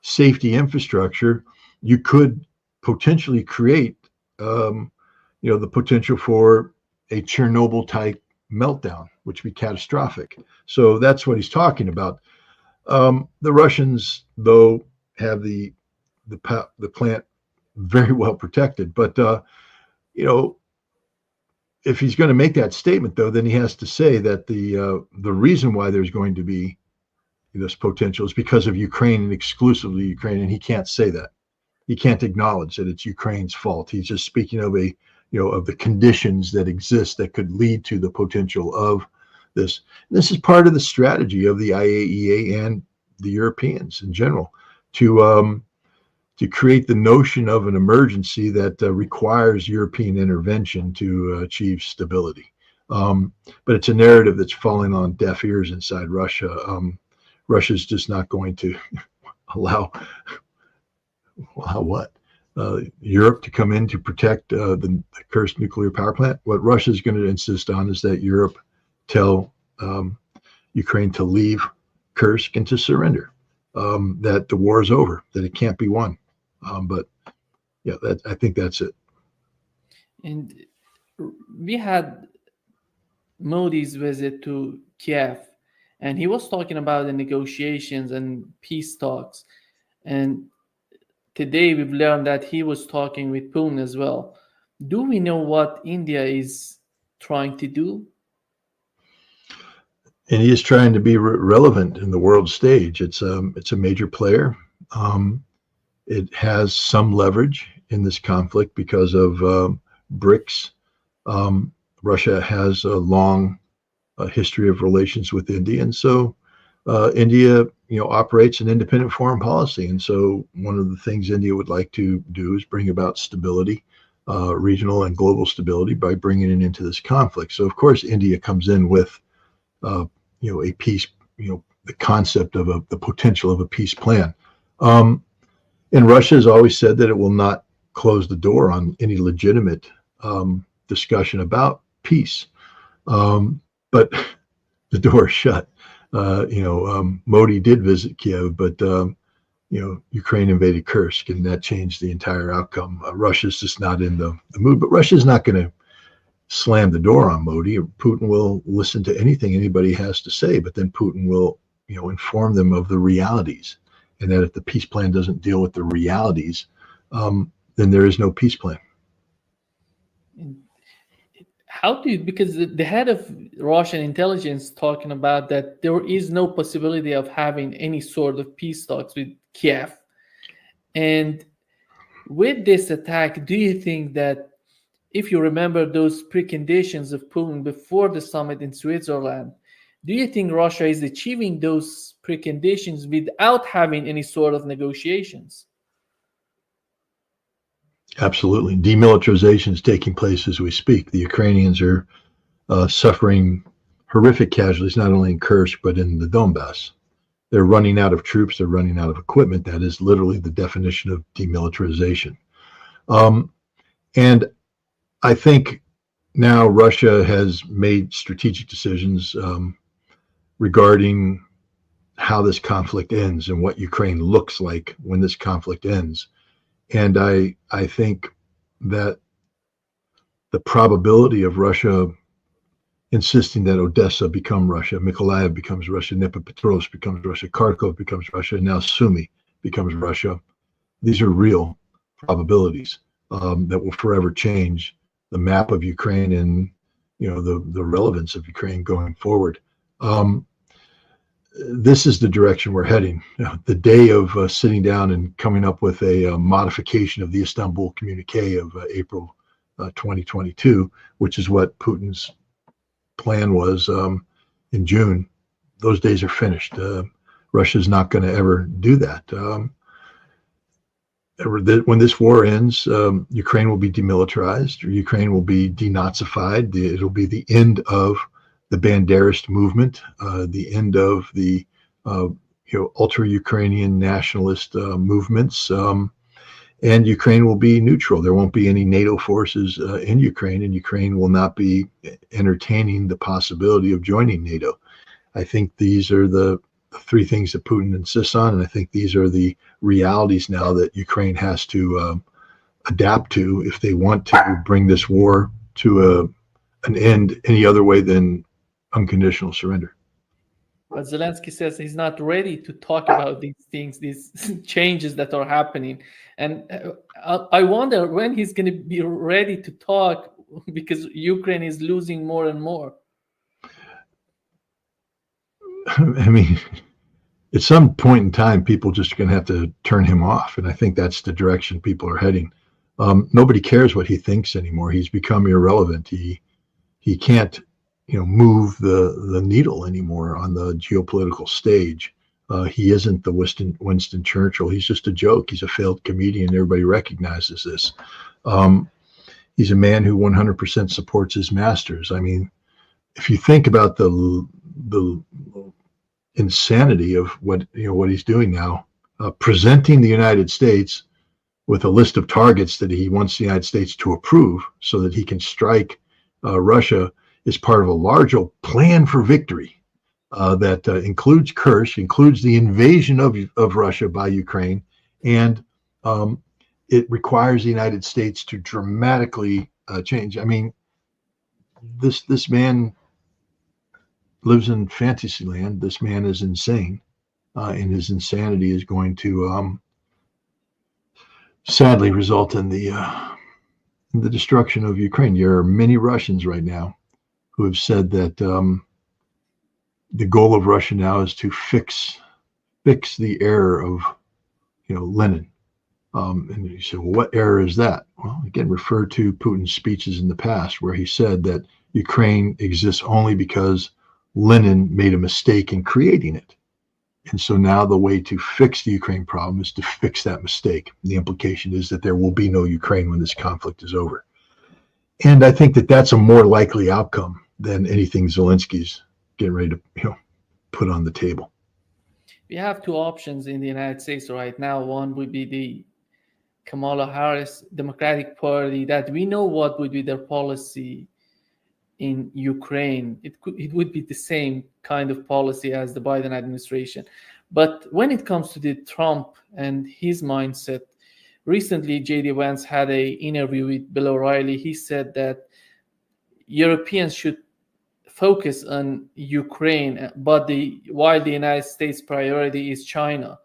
safety infrastructure, you could potentially create, the potential for a Chernobyl-type meltdown, which would be catastrophic. So that's what he's talking about. The Russians, though, have the plant very well protected. But you know, if he's going to make that statement, though, then he has to say that the reason why there's going to be this potential is because of Ukraine and exclusively Ukraine, and he can't say that. He can't acknowledge that it's Ukraine's fault. He's just speaking of of the conditions that exist that could lead to the potential of this. This is part of the strategy of the IAEA and the Europeans in general to create the notion of an emergency that requires European intervention to achieve stability. But it's a narrative that's falling on deaf ears inside Russia. Russia's just not going to allow what? Europe to come in to protect the cursed nuclear power plant. What Russia is going to insist on is that Europe tell Ukraine to leave Kursk and to surrender, that the war is over, that it can't be won. But yeah, I think that's it. And we had Modi's visit to Kiev, and he was talking about the negotiations and peace talks. And today we've learned that he was talking with Putin as well. Do we know what India is trying to do? And he is trying to be relevant in the world stage. It's a major player. It has some leverage in this conflict because of BRICS. Russia has a long history of relations with India, and so India, operates an independent foreign policy. And so one of the things India would like to do is bring about stability, regional and global stability, by bringing it into this conflict. So of course India comes in with a peace, the concept of the potential of a peace plan. And Russia has always said that it will not close the door on any legitimate discussion about peace. But the door is shut. Modi did visit Kiev, but Ukraine invaded Kursk, and that changed the entire outcome. Russia's just not in the mood, but Russia's not going to slam the door on Modi. Putin will listen to anything anybody has to say, but then Putin will, inform them of the realities, and that if the peace plan doesn't deal with the realities, then there is no peace plan. Because the head of Russian intelligence talking about that there is no possibility of having any sort of peace talks with Kiev. And with this attack, do you think that, if you remember those preconditions of Putin before the summit in Switzerland, do you think Russia is achieving those preconditions without having any sort of negotiations? Absolutely. Demilitarization is taking place as we speak. The Ukrainians are suffering horrific casualties, not only in Kursk, but in the Donbass. They're running out of troops. They're running out of equipment. That is literally the definition of demilitarization. And I think now Russia has made strategic decisions regarding how this conflict ends and what Ukraine looks like when this conflict ends. And I think that the probability of Russia insisting that Odessa become Russia, Mykolaiv becomes Russia, Dnipropetrovsk becomes Russia, Kharkov becomes Russia, and now Sumy becomes Russia, these are real probabilities that will forever change the map of Ukraine and the relevance of Ukraine going forward. This is the direction we're heading. The day of sitting down and coming up with a modification of the Istanbul Communique of April 2022, which is what Putin's plan was in June, those days are finished. Russia's not going to ever do that. When this war ends, Ukraine will be demilitarized, or Ukraine will be denazified. It'll be the end of the Banderist movement, the end of the ultra-Ukrainian nationalist movements, and Ukraine will be neutral. There won't be any NATO forces in Ukraine, and Ukraine will not be entertaining the possibility of joining NATO. I think these are the three things that Putin insists on, and I think these are the realities now that Ukraine has to adapt to if they want to bring this war to an end any other way than unconditional surrender. But Zelensky says he's not ready to talk about these things, these changes that are happening. And I wonder when he's going to be ready to talk because Ukraine is losing more and more. I mean, at some point in time, people just are going to have to turn him off. And I think that's the direction people are heading. Nobody cares what he thinks anymore. He's become irrelevant. He can't, move the needle anymore on the geopolitical stage. He isn't the Winston Churchill. He's just a joke. He's a failed comedian. Everybody recognizes this. He's a man who 100% supports his masters. I mean, if you think about the insanity of what he's doing now, presenting the United States with a list of targets that he wants the United States to approve so that he can strike Russia is part of a larger plan for victory that includes Kursk, includes the invasion of Russia by Ukraine, and it requires the United States to dramatically change. I mean, this man lives in fantasy land. This man is insane, and his insanity is going to sadly result in the destruction of Ukraine. There are many Russians right now who have said that the goal of Russia now is to fix the error of Lenin. And you say, well, what error is that? Well, again, refer to Putin's speeches in the past where he said that Ukraine exists only because Lenin made a mistake in creating it. And so now the way to fix the Ukraine problem is to fix that mistake. The implication is that there will be no Ukraine when this conflict is over. And I think that that's a more likely outcome than anything Zelensky's getting ready to put on the table. We have two options in the United States right now. One would be the Kamala Harris Democratic Party, that we know what would be their policy in Ukraine. It would be the same kind of policy as the Biden administration. But when it comes to the Trump and his mindset, recently J.D. Vance had an interview with Bill O'Reilly. He said that Europeans should focus on Ukraine, but while the United States priority is China.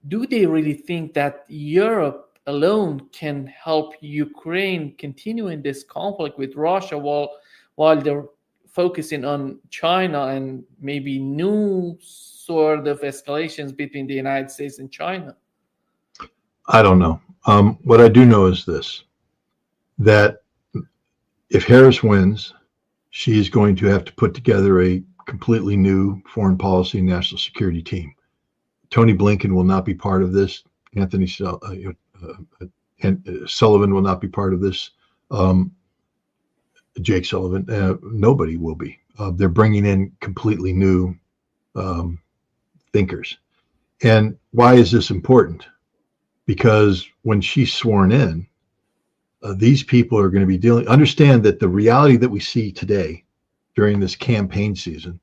Do they really think that Europe alone can help Ukraine continue in this conflict with Russia while they're focusing on China and maybe new sort of escalations between the United States and China? I don't know. What I do know is this, that if Harris wins, she is going to have to put together a completely new foreign policy and national security team. Tony Blinken will not be part of this. Anthony Sullivan will not be part of this. Jake Sullivan, nobody will be. They're bringing in completely new thinkers. And why is this important? Because when she's sworn in, these people are going to be understand that the reality that we see today during this campaign season,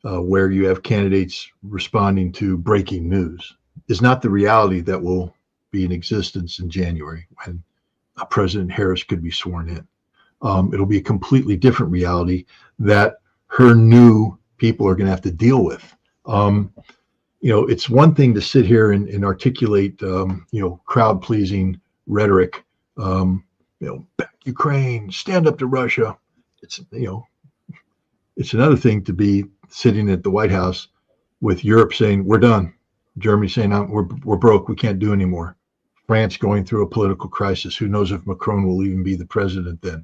where you have candidates responding to breaking news, is not the reality that will be in existence in January when President Harris could be sworn in. It'll be a completely different reality that her new people are going to have to deal with. It's one thing to sit here and articulate, crowd-pleasing rhetoric. Back Ukraine, stand up to Russia. It's another thing to be sitting at the White House with Europe saying, we're done. Germany saying, we're broke. We can't do anymore. France going through a political crisis. Who knows if Macron will even be the president then?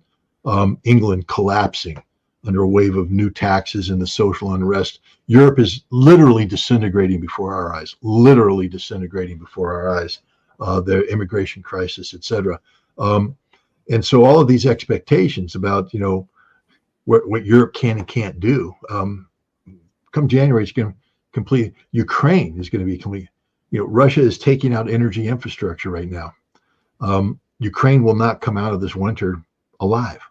England collapsing under a wave of new taxes and the social unrest. Europe is literally disintegrating before our eyes, the immigration crisis, etc. And so all of these expectations about, what Europe can and can't do, come January, it's going to complete. Ukraine is going to be complete. Russia is taking out energy infrastructure right now. Ukraine will not come out of this winter alive.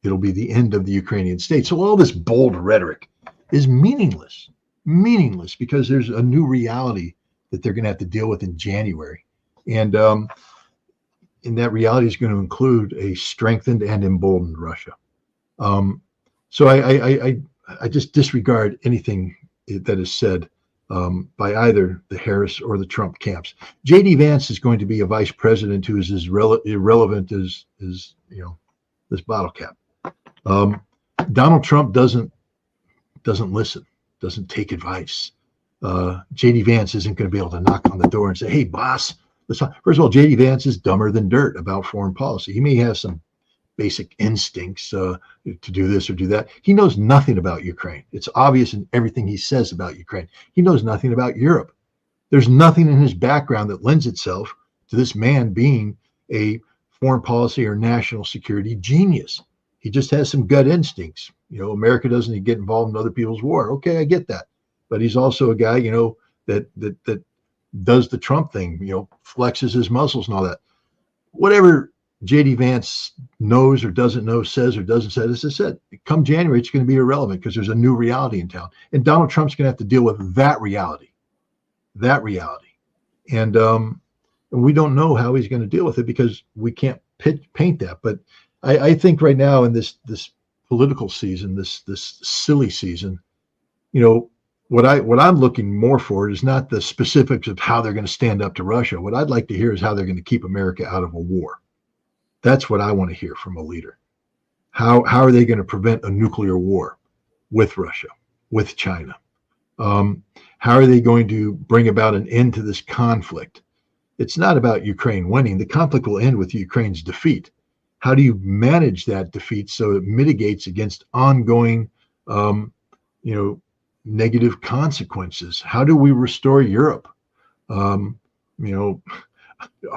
It'll be the end of the Ukrainian state. So all this bold rhetoric is meaningless because there's a new reality that they're going to have to deal with in January. And that reality is going to include a strengthened and emboldened Russia. So I I just disregard anything that is said by either the Harris or the Trump camps. J.D. Vance is going to be a vice president who is as irrelevant as this bottle cap. Donald Trump doesn't listen, doesn't take advice. J.D. Vance isn't going to be able to knock on the door and say, "Hey, boss." First of all, J.D. Vance is dumber than dirt about foreign policy. He may have some basic instincts to do this or do that. He knows nothing about Ukraine. It's obvious in everything he says about Ukraine. He knows nothing about Europe. There's nothing in his background that lends itself to this man being a foreign policy or national security genius. He just has some gut instincts. America doesn't get involved in other people's war. Okay, I get that. But he's also a guy, that does the Trump thing, flexes his muscles and all that. Whatever J.D. Vance knows or doesn't know, says or doesn't say, as I said, come January, it's going to be irrelevant because there's a new reality in town. And Donald Trump's going to have to deal with that reality. And we don't know how he's going to deal with it because we can't paint that. But I think right now in this political season, this silly season, what I'm looking more for is not the specifics of how they're going to stand up to Russia. What I'd like to hear is how they're going to keep America out of a war. That's what I want to hear from a leader. How are they going to prevent a nuclear war with Russia, with China? How are they going to bring about an end to this conflict? It's not about Ukraine winning. The conflict will end with Ukraine's defeat. How do you manage that defeat so it mitigates against ongoing, negative consequences? How do we restore Europe?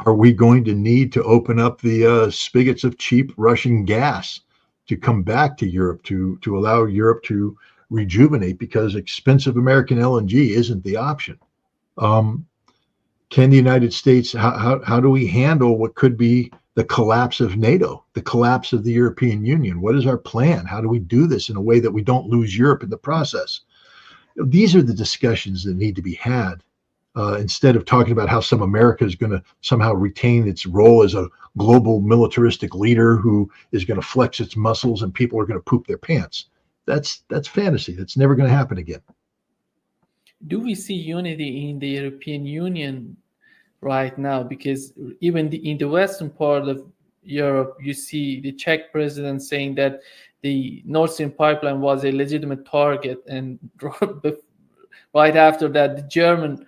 Are we going to need to open up the spigots of cheap Russian gas to come back to Europe, to allow Europe to rejuvenate because expensive American LNG isn't the option? Can the United States, how do we handle what could be the collapse of NATO, the collapse of the European Union? What is our plan? How do we do this in a way that we don't lose Europe in the process? These are the discussions that need to be had. Instead of talking about how some America is going to somehow retain its role as a global militaristic leader who is going to flex its muscles and people are going to poop their pants. That's fantasy. That's never going to happen again. Do we see unity in the European Union right now? Because even in the western part of Europe, you see the Czech president saying that the Nord Stream pipeline was a legitimate target, and right after that, the German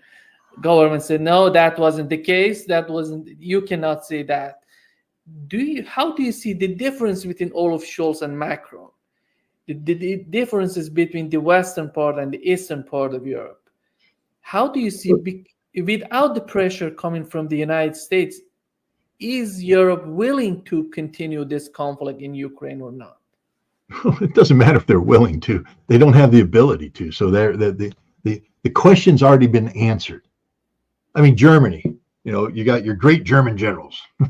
government said, no, that wasn't the case. You cannot say that. How do you see the difference between Olaf Scholz and Macron? The differences between the western part and the eastern part of Europe. How do you see, without the pressure coming from the United States, is Europe willing to continue this conflict in Ukraine or not? It doesn't matter if they're willing to. They don't have the ability to. So the question's already been answered. I mean, Germany, you got your great German generals, a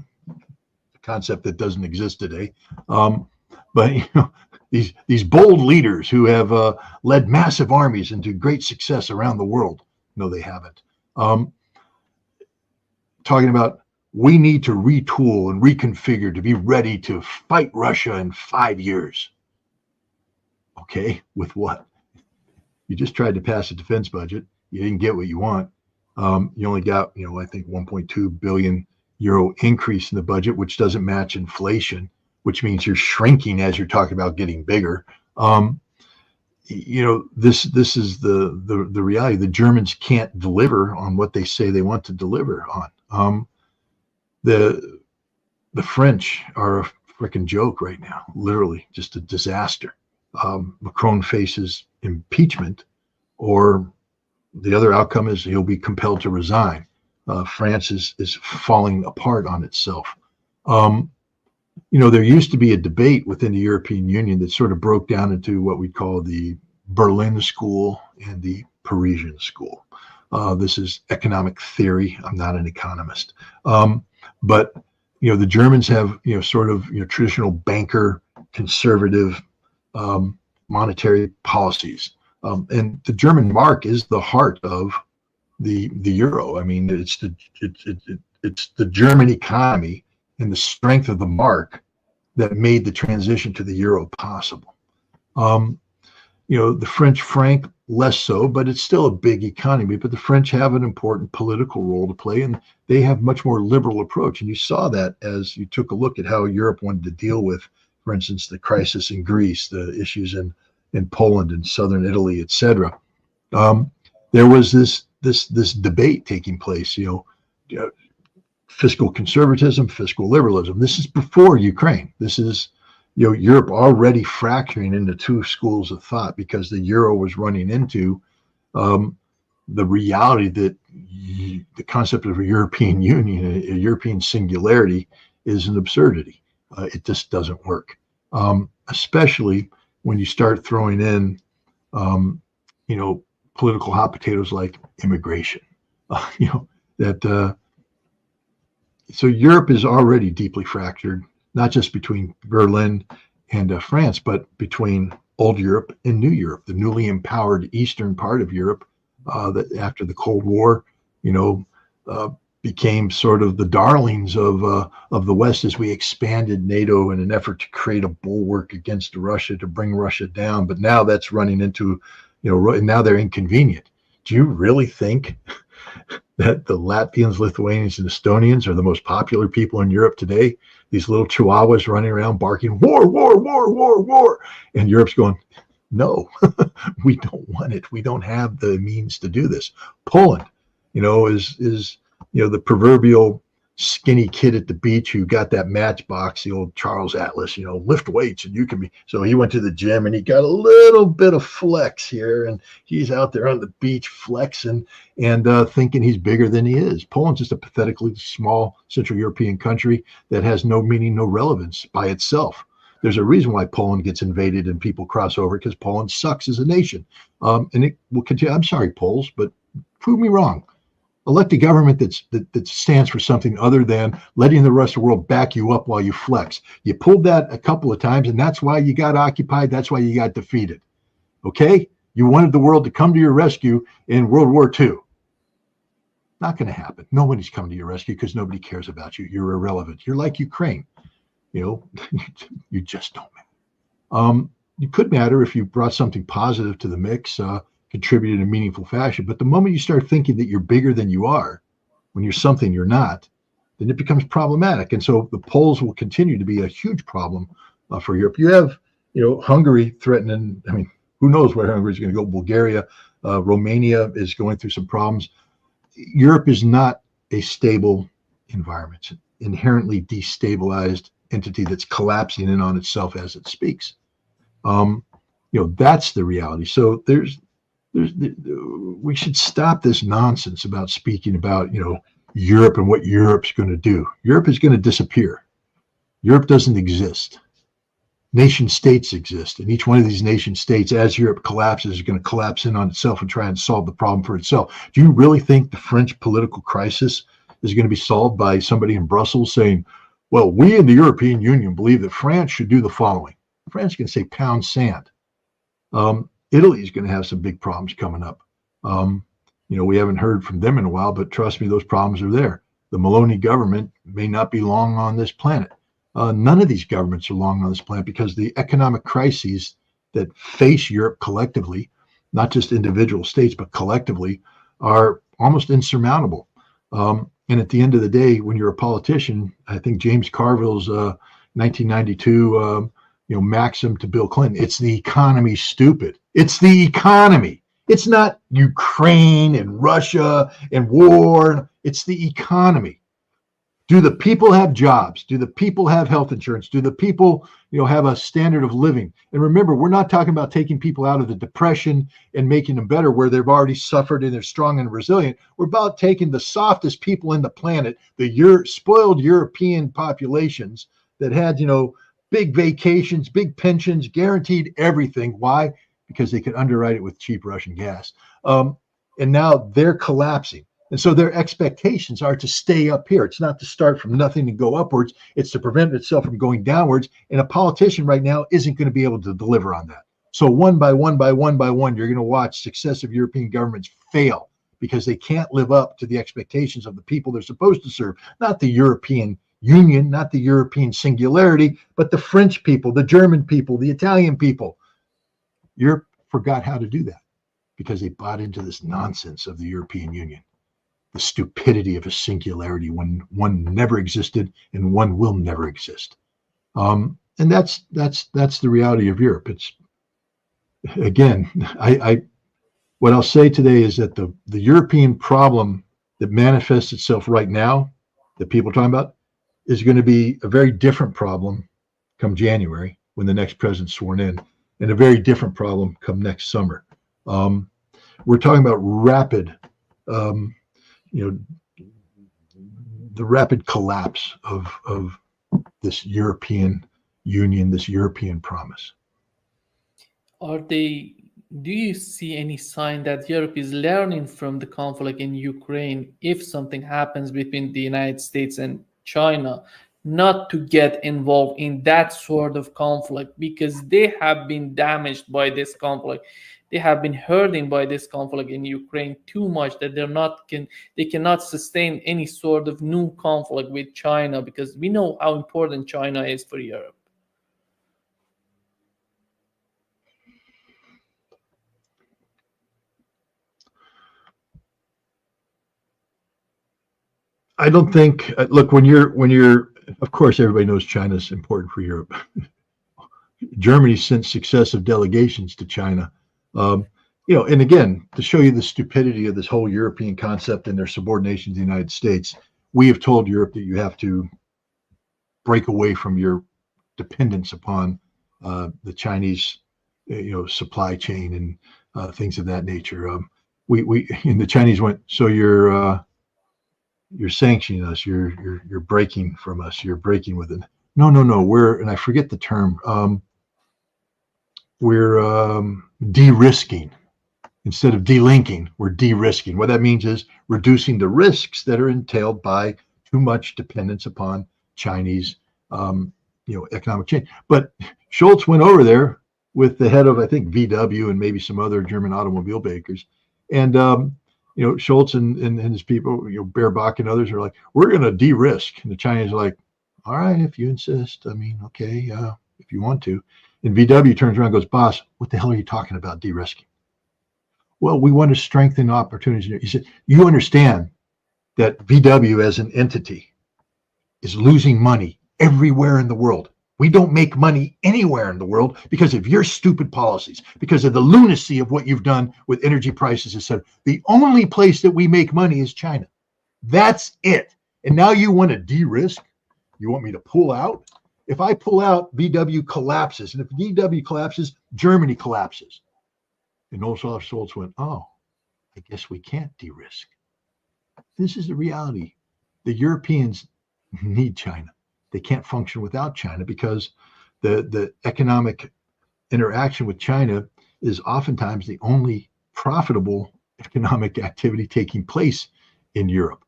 concept that doesn't exist today. But these bold leaders who have led massive armies into great success around the world. No, they haven't. Talking about we need to retool and reconfigure to be ready to fight Russia in 5 years. Okay, with what? You just tried to pass a defense budget. You didn't get what you want. You only got, I think 1.2 billion euro increase in the budget, which doesn't match inflation, which means you're shrinking as you're talking about getting bigger. This is the reality. The Germans can't deliver on what they say they want to deliver on. The French are a freaking joke right now, literally just a disaster. Macron faces impeachment, or the other outcome is he'll be compelled to resign. France is falling apart on itself. There used to be a debate within the European Union that sort of broke down into what we call the Berlin School and the Parisian School. This is economic theory. I'm not an economist. But the Germans have, sort of, traditional banker, conservative monetary policies. And the German mark is the heart of the euro. I mean, it's the German economy and the strength of the mark that made the transition to the euro possible. The French franc less so, but it's still a big economy. But the French have an important political role to play, and they have much more liberal approach. And you saw that as you took a look at how Europe wanted to deal with, for instance, the crisis in Greece, the issues in Poland and southern Italy, etc. There was this debate taking place. Fiscal conservatism, fiscal liberalism. This is before Ukraine. This is Europe already fracturing into two schools of thought because the euro was running into the reality that the concept of a European Union, a European singularity, is an absurdity. It just doesn't work, especially when you start throwing in, political hot potatoes like immigration. So Europe is already deeply fractured, not just between Berlin and France, but between old Europe and new Europe, the newly empowered eastern part of Europe that after the Cold War, became sort of the darlings of the West as we expanded NATO in an effort to create a bulwark against Russia, to bring Russia down. But now that's running into, now they're inconvenient. Do you really think that the Latvians, Lithuanians, and Estonians are the most popular people in Europe today? These little chihuahuas running around barking, war, war, war, war, war. And Europe's going, no, we don't want it. We don't have the means to do this. Poland, is the proverbial skinny kid at the beach who got that matchbox, the old Charles Atlas, lift weights and you can be. So he went to the gym and he got a little bit of flex here, and he's out there on the beach flexing and thinking he's bigger than he is. Poland's just a pathetically small Central European country that has no meaning, no relevance by itself. There's a reason why Poland gets invaded and people cross over, because Poland sucks as a nation. And it will continue. I'm sorry, Poles, but prove me wrong. Elect a government that stands for something other than letting the rest of the world back you up while you flex. You pulled that a couple of times, and that's why you got occupied. That's why you got defeated. Okay? You wanted the world to come to your rescue in World War II. Not going to happen. Nobody's coming to your rescue because nobody cares about you. You're irrelevant. You're like Ukraine. You just don't matter. You could matter if you brought something positive to the mix, contributed in a meaningful fashion. But the moment you start thinking that you're bigger than you are, when you're something you're not, then it becomes problematic. And so the Poles will continue to be a huge problem for Europe. You have, Hungary threatening. I mean, who knows where Hungary is going to go? Bulgaria, Romania is going through some problems. Europe is not a stable environment. It's an inherently destabilized entity that's collapsing in on itself as it speaks. That's the reality. So we should stop this nonsense about speaking about, Europe and what Europe's going to do. Europe is going to disappear. Europe doesn't exist. Nation states exist, and each one of these nation states, as Europe collapses, is going to collapse in on itself and try and solve the problem for itself. Do you really think the French political crisis is going to be solved by somebody in Brussels saying, well, we in the European Union believe that France should do the following? France is going to say pound sand. Italy is going to have some big problems coming up. We haven't heard from them in a while, but trust me, those problems are there. The Meloni government may not be long on this planet. None of these governments are long on this planet because the economic crises that face Europe collectively, not just individual states, but collectively, are almost insurmountable. And at the end of the day, when you're a politician, I think James Carville's 1992 maxim to Bill Clinton, it's the economy, stupid. It's the economy. It's not Ukraine and Russia and war. It's the economy. Do the people have jobs? Do the people have health insurance? Do the people, have a standard of living? And remember, we're not talking about taking people out of the depression and making them better where they've already suffered and they're strong and resilient. We're about taking the softest people in the planet, the spoiled European populations that had, big vacations, big pensions, guaranteed everything. Why? Because they could underwrite it with cheap Russian gas. And now they're collapsing. And so their expectations are to stay up here. It's not to start from nothing and go upwards. It's to prevent itself from going downwards. And a politician right now isn't going to be able to deliver on that. So one by one, you're going to watch successive European governments fail because they can't live up to the expectations of the people they're supposed to serve. Not the European Union, not the European singularity, but the French people, the German people, the Italian people. Europe forgot how to do that because they bought into this nonsense of the European Union, the stupidity of a singularity when one never existed and one will never exist. And that's the reality of Europe. It's again, what I'll say today is that the European problem that manifests itself right now, that people are talking about, is going to be a very different problem come January when the next president's sworn in, and a very different problem come next summer. We're talking about rapid, the rapid collapse of this European Union, this European promise. Do you see any sign that Europe is learning from the conflict in Ukraine if something happens between the United States and China, not to get involved in that sort of conflict because they have been damaged by this conflict? They have been hurting by this conflict in Ukraine too much that they cannot sustain any sort of new conflict with China because we know how important China is for Europe. I don't think. Look, when you're, of course, everybody knows China's important for Europe. Germany sent successive delegations to China, and again, to show you the stupidity of this whole European concept and their subordination to the United States, we have told Europe that you have to break away from your dependence upon the Chinese, supply chain and things of that nature. And the Chinese went, so you're sanctioning us. You're breaking from us. You're breaking with it. No. And I forget the term. We're de-risking instead of delinking. We're de-risking. What that means is reducing the risks that are entailed by too much dependence upon Chinese, economic change. But Scholz went over there with the head of, I think, VW and maybe some other German automobile makers, and Scholz and his people, Baerbock and others are like, we're going to de-risk. And the Chinese are like, all right, if you insist. I mean, okay, if you want to. And VW turns around and goes, boss, what the hell are you talking about de-risking? Well, we want to strengthen opportunities. He said, you understand that VW as an entity is losing money everywhere in the world. We don't make money anywhere in the world because of your stupid policies, because of the lunacy of what you've done with energy prices, etc. The only place that we make money is China. That's it. And now you want to de-risk? You want me to pull out? If I pull out, VW collapses. And if VW collapses, Germany collapses. And Olaf Scholz went, oh, I guess we can't de-risk. This is the reality. The Europeans need China. They can't function without China because the economic interaction with China is oftentimes the only profitable economic activity taking place in Europe.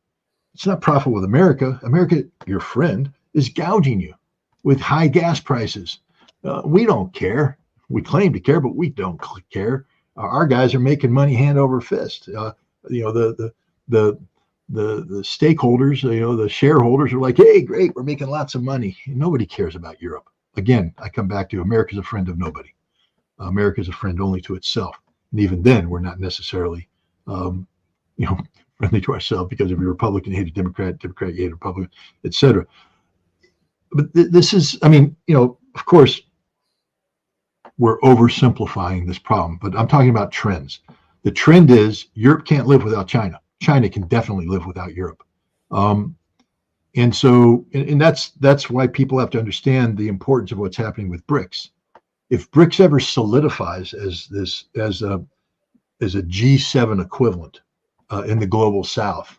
It's not profitable with America. America, your friend, is gouging you with high gas prices. We don't care. We claim to care, but we don't care. Our guys are making money hand over fist. The stakeholders, the shareholders are like, hey, great, we're making lots of money. Nobody cares about Europe. Again, I come back to America's a friend of nobody. America's a friend only to itself. And even then, we're not necessarily, friendly to ourselves because if you're Republican, you hate a Democrat, Democrat, you hate a Republican, etc. But this is, of course, we're oversimplifying this problem, but I'm talking about trends. The trend is Europe can't live without China. China can definitely live without Europe. And that's why people have to understand the importance of what's happening with BRICS. If BRICS ever solidifies as a G7 equivalent in the global South,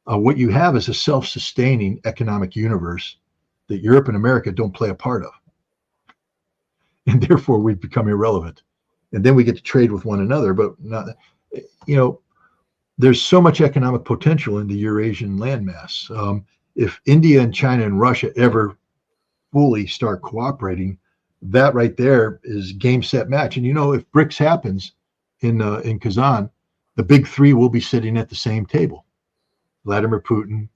what you have is a self-sustaining economic universe that Europe and America don't play a part of. And therefore we've become irrelevant. And then we get to trade with one another, but not, there's so much economic potential in the Eurasian landmass. If India and China and Russia ever fully start cooperating, that right there is game, set, match. And if BRICS happens in Kazan, the big three will be sitting at the same table. Vladimir Putin,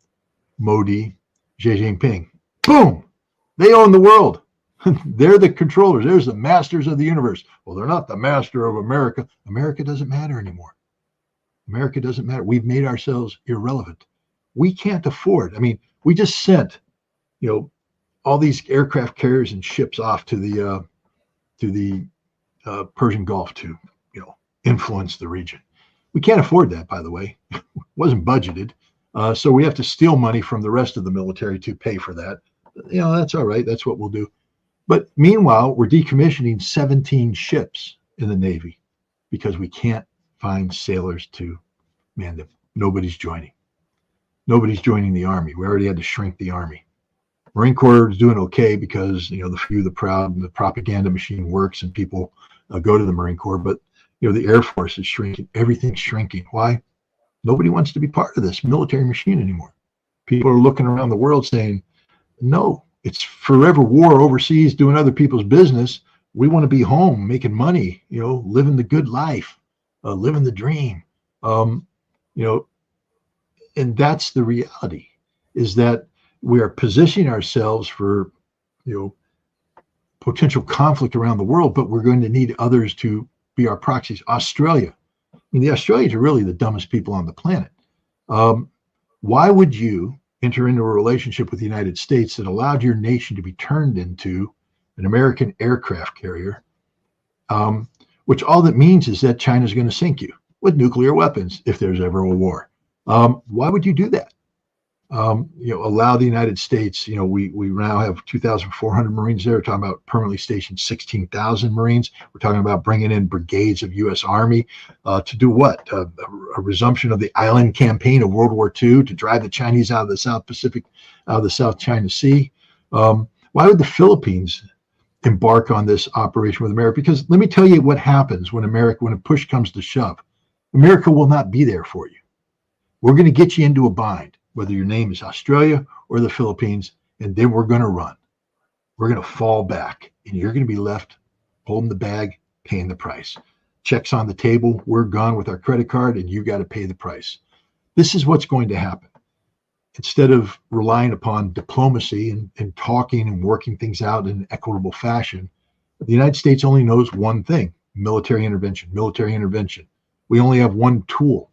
Modi, Xi Jinping. Boom! They own the world. They're the controllers. There's the masters of the universe. Well, they're not the master of America. America doesn't matter anymore. America doesn't matter. We've made ourselves irrelevant. We can't afford. I mean, we just sent, all these aircraft carriers and ships off to the Persian Gulf to, influence the region. We can't afford that, by the way. It wasn't budgeted. So we have to steal money from the rest of the military to pay for that. That's all right. That's what we'll do. But meanwhile, we're decommissioning 17 ships in the Navy because we can't find sailors to man them. Nobody's joining. Nobody's joining the Army. We already had to shrink the Army. Marine Corps is doing okay because, the few, the proud, and the propaganda machine works and people go to the Marine Corps. But, the Air Force is shrinking. Everything's shrinking. Why? Nobody wants to be part of this military machine anymore. People are looking around the world saying, no, it's forever war overseas doing other people's business. We want to be home making money, living the good life, living the dream. And that's the reality, is that we are positioning ourselves for, potential conflict around the world, but we're going to need others to be our proxies. Australia. I mean, the Australians are really the dumbest people on the planet. Why would you enter into a relationship with the United States that allowed your nation to be turned into an American aircraft carrier, which all that means is that China's going to sink you with nuclear weapons if there's ever a war? Why would you do that? Allow the United States, we now have 2,400 Marines there. We're talking about permanently stationed 16,000 Marines. We're talking about bringing in brigades of U.S. Army to do what? A resumption of the island campaign of World War II to drive the Chinese out of the South Pacific, out of the South China Sea. Why would the Philippines embark on this operation with America? Because let me tell you what happens when a push comes to shove. America will not be there for you. We're going to get you into a bind, whether your name is Australia or the Philippines, and then we're going to run. We're going to fall back, and you're going to be left holding the bag, paying the price. Checks on the table, we're gone with our credit card, and you got to pay the price. This is what's going to happen. Instead of relying upon diplomacy and talking and working things out in an equitable fashion, the United States only knows one thing: military intervention, military intervention. We only have one tool: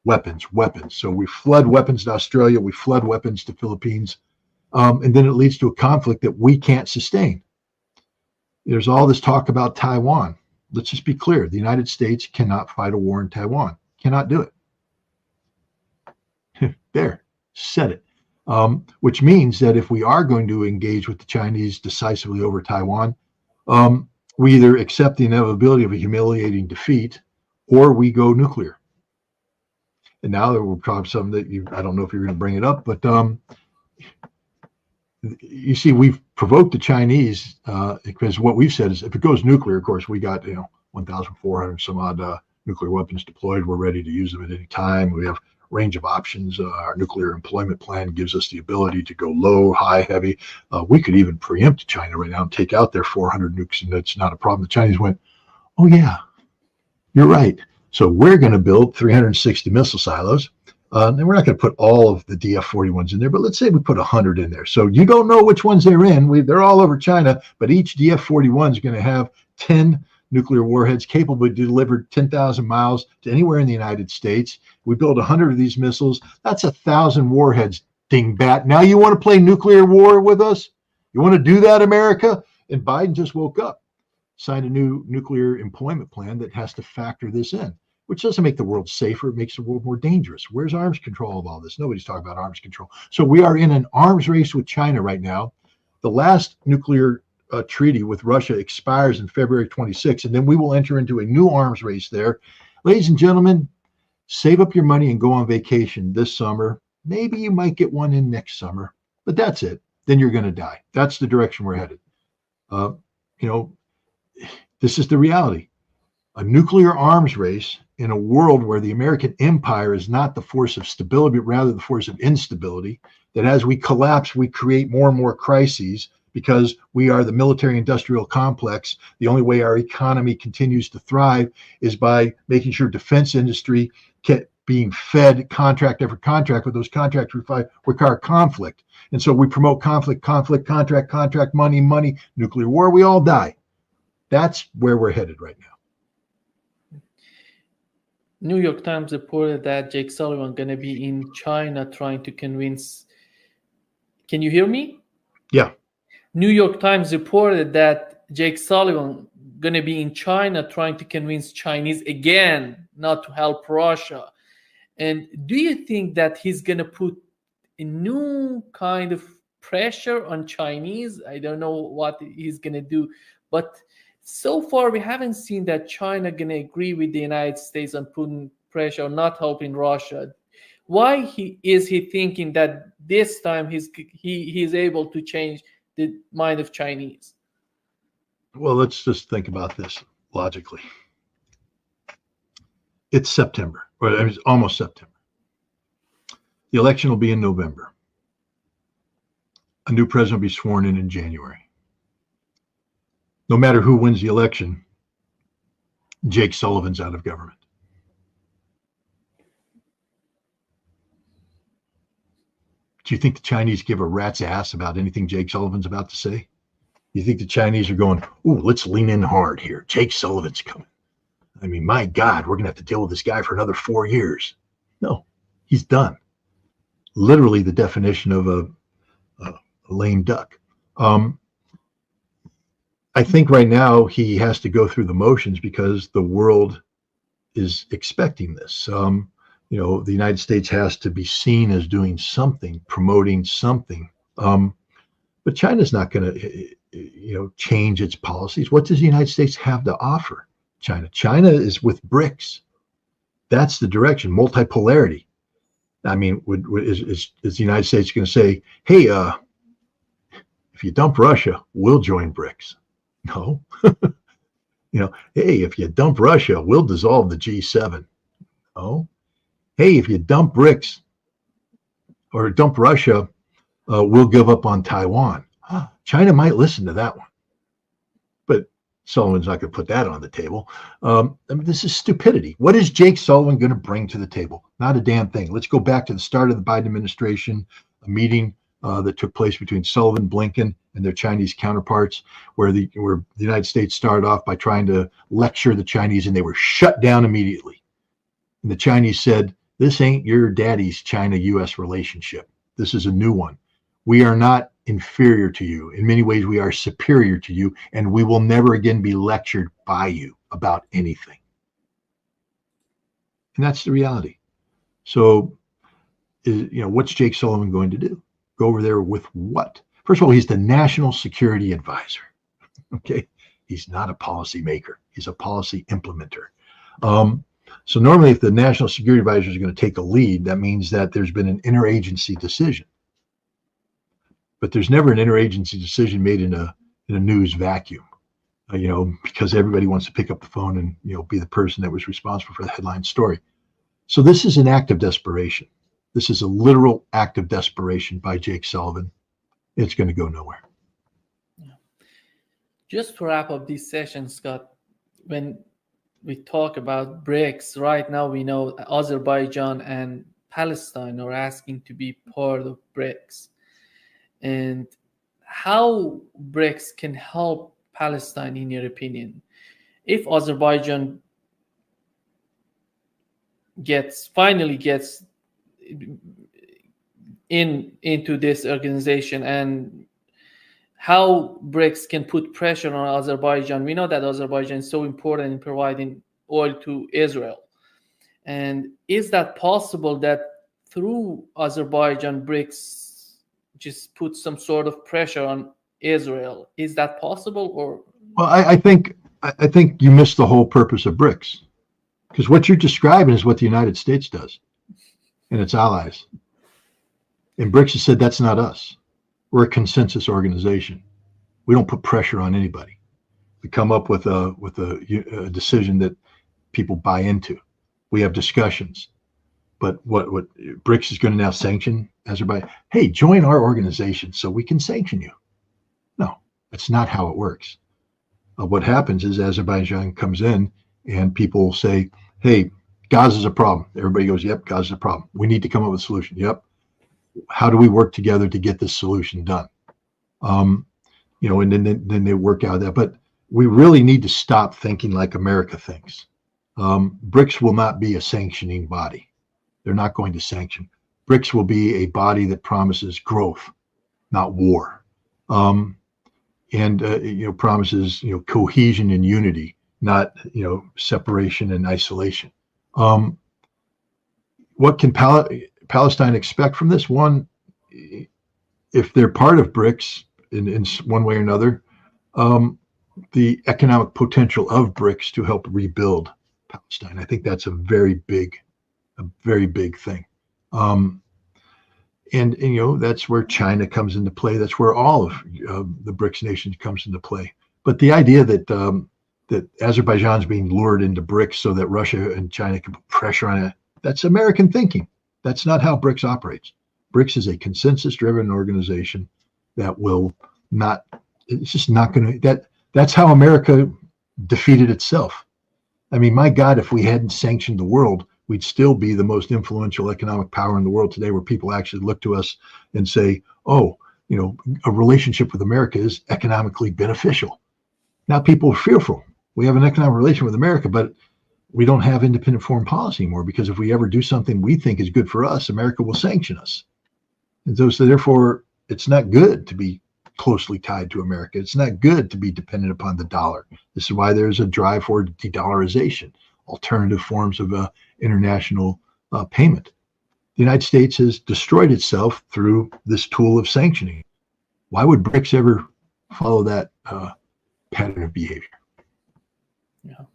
weapons. So we flood weapons to Australia, we flood weapons to Philippines, and then it leads to a conflict that we can't sustain. There's all this talk about Taiwan. Let's just be clear. The United States cannot fight a war in Taiwan. Cannot do it. There, said it. Which means that if we are going to engage with the Chinese decisively over Taiwan, we either accept the inevitability of a humiliating defeat or we go nuclear. And now there will probably something that I don't know if you're going to bring it up, but you see, we've provoked the Chinese because what we've said is if it goes nuclear, of course, we got 1,400 some odd nuclear weapons deployed. We're ready to use them at any time. We have a range of options. Our nuclear employment plan gives us the ability to go low, high, heavy. We could even preempt China right now and take out their 400 nukes, and that's not a problem. The Chinese went, oh yeah, you're right. So we're going to build 360 missile silos. And we're not going to put all of the DF-41s in there, but let's say we put 100 in there. So you don't know which ones they're in. They're all over China, but each DF-41 is going to have 10 nuclear warheads capable of delivering 10,000 miles to anywhere in the United States. We build 100 of these missiles. That's 1,000 warheads, dingbat. Now you want to play nuclear war with us? You want to do that, America? And Biden just woke up, signed a new nuclear employment plan that has to factor this in, which doesn't make the world safer. It makes the world more dangerous. Where's arms control of all this? Nobody's talking about arms control. So we are in an arms race with China right now. The last nuclear treaty with Russia expires in February 26, and then we will enter into a new arms race there. Ladies and gentlemen, save up your money and go on vacation this summer. Maybe you might get one in next summer, but that's it. Then you're going to die. That's the direction we're headed. This is the reality. A nuclear arms race in a world where the American empire is not the force of stability, but rather the force of instability, that as we collapse, we create more and more crises because we are the military industrial complex. The only way our economy continues to thrive is by making sure defense industry being fed contract after contract, but those contracts require conflict. And so we promote conflict, contract, money, nuclear war, we all die. That's where we're headed right now. New York Times reported that Jake Sullivan going to be in China trying to convince. Can you hear me? Yeah. New York Times reported that Jake Sullivan going to be in China trying to convince Chinese again not to help Russia. And do you think that he's going to put a new kind of pressure on Chinese? I don't know what he's going to do, but so far we haven't seen that China going to agree with the United States on putting pressure on not helping Russia. Why is he thinking that this time he's able to change the mind of Chinese? Well, let's just think about this logically. It's September, or it's almost September. The election will be in November. A new president will be sworn in January. No matter who wins the election, Jake Sullivan's out of government. Do you think the Chinese give a rat's ass about anything Jake Sullivan's about to say? You think the Chinese are going, ooh, let's lean in hard here. Jake Sullivan's coming. I mean, my God, we're going to have to deal with this guy for another 4 years. No, he's done. Literally the definition of a lame duck. I think right now he has to go through the motions because the world is expecting this. You know, the United States has to be seen as doing something, promoting something. But China's not going to, change its policies. What does the United States have to offer China? China is with BRICS. That's the direction, multipolarity. I mean, is the United States going to say, hey, if you dump Russia, we'll join BRICS? No. Hey, if you dump Russia, we'll dissolve the G7. No. Hey, if you dump BRICS or dump Russia, we'll give up on Taiwan. China might listen to that one. But Sullivan's not going to put that on the table. I mean, this is stupidity. What is Jake Sullivan going to bring to the table? Not a damn thing. Let's go back to the start of the Biden administration, a meeting that took place between Sullivan, Blinken, and their Chinese counterparts, where the United States started off by trying to lecture the Chinese, and they were shut down immediately. And the Chinese said, this ain't your daddy's China-U.S. relationship. This is a new one. We are not inferior to you. In many ways, we are superior to you, and we will never again be lectured by you about anything. And that's the reality. So, what's Jake Sullivan going to do? Go over there with what? First of all, he's the national security advisor. Okay. He's not a policy maker. He's a policy implementer. So normally if the national security advisor is going to take a lead, that means that there's been an interagency decision. But there's never an interagency decision made in a news vacuum, because everybody wants to pick up the phone and, be the person that was responsible for the headline story. So this is an act of desperation. This is a literal act of desperation by Jake Sullivan. It's going to go nowhere. Yeah. Just to wrap up this session, Scott, when we talk about BRICS, right now we know Azerbaijan and Palestine are asking to be part of BRICS. And how BRICS can help Palestine, in your opinion? If Azerbaijan finally gets into this organization, and how BRICS can put pressure on Azerbaijan. We know that Azerbaijan is so important in providing oil to Israel. And is that possible that through Azerbaijan, BRICS just put some sort of pressure on Israel? Is that possible? Or well, I think you missed the whole purpose of BRICS, because what you're describing is what the United States does and its allies. And BRICS has said that's not us. We're a consensus organization. We don't put pressure on anybody. We come up with a decision that people buy into. We have discussions. But what BRICS is going to now sanction Azerbaijan? Hey, join our organization so we can sanction you. No, that's not how it works. What happens is Azerbaijan comes in and people say, hey, Gaza's a problem. Everybody goes, yep, Gaza's a problem. We need to come up with a solution. Yep. How do we work together to get this solution done? And then they work out that. But we really need to stop thinking like America thinks. BRICS will not be a sanctioning body. They're not going to sanction. BRICS will be a body that promises growth, not war, and promises cohesion and unity, not separation and isolation. What can Palestine expect from this? One, if they're part of BRICS in one way or another, the economic potential of BRICS to help rebuild Palestine. I think that's a very big thing. And that's where China comes into play. That's where all of the BRICS nations comes into play. But the idea that that Azerbaijan's being lured into BRICS so that Russia and China can put pressure on it, that's American thinking. That's not how BRICS operates. BRICS is a consensus-driven organization that will not. It's just not going to. That's how America defeated itself. I mean, my God, if we hadn't sanctioned the world, we'd still be the most influential economic power in the world today, where people actually look to us and say, oh, a relationship with America is economically beneficial. Now people are fearful. We have an economic relation with America, but we don't have independent foreign policy anymore, because if we ever do something we think is good for us, America will sanction us. And so therefore, it's not good to be closely tied to America. It's not good to be dependent upon the dollar. This is why there's a drive for de-dollarization, alternative forms of international payment. The United States has destroyed itself through this tool of sanctioning. Why would BRICS ever follow that pattern of behavior? Yeah.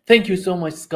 Thank you so much, Scott.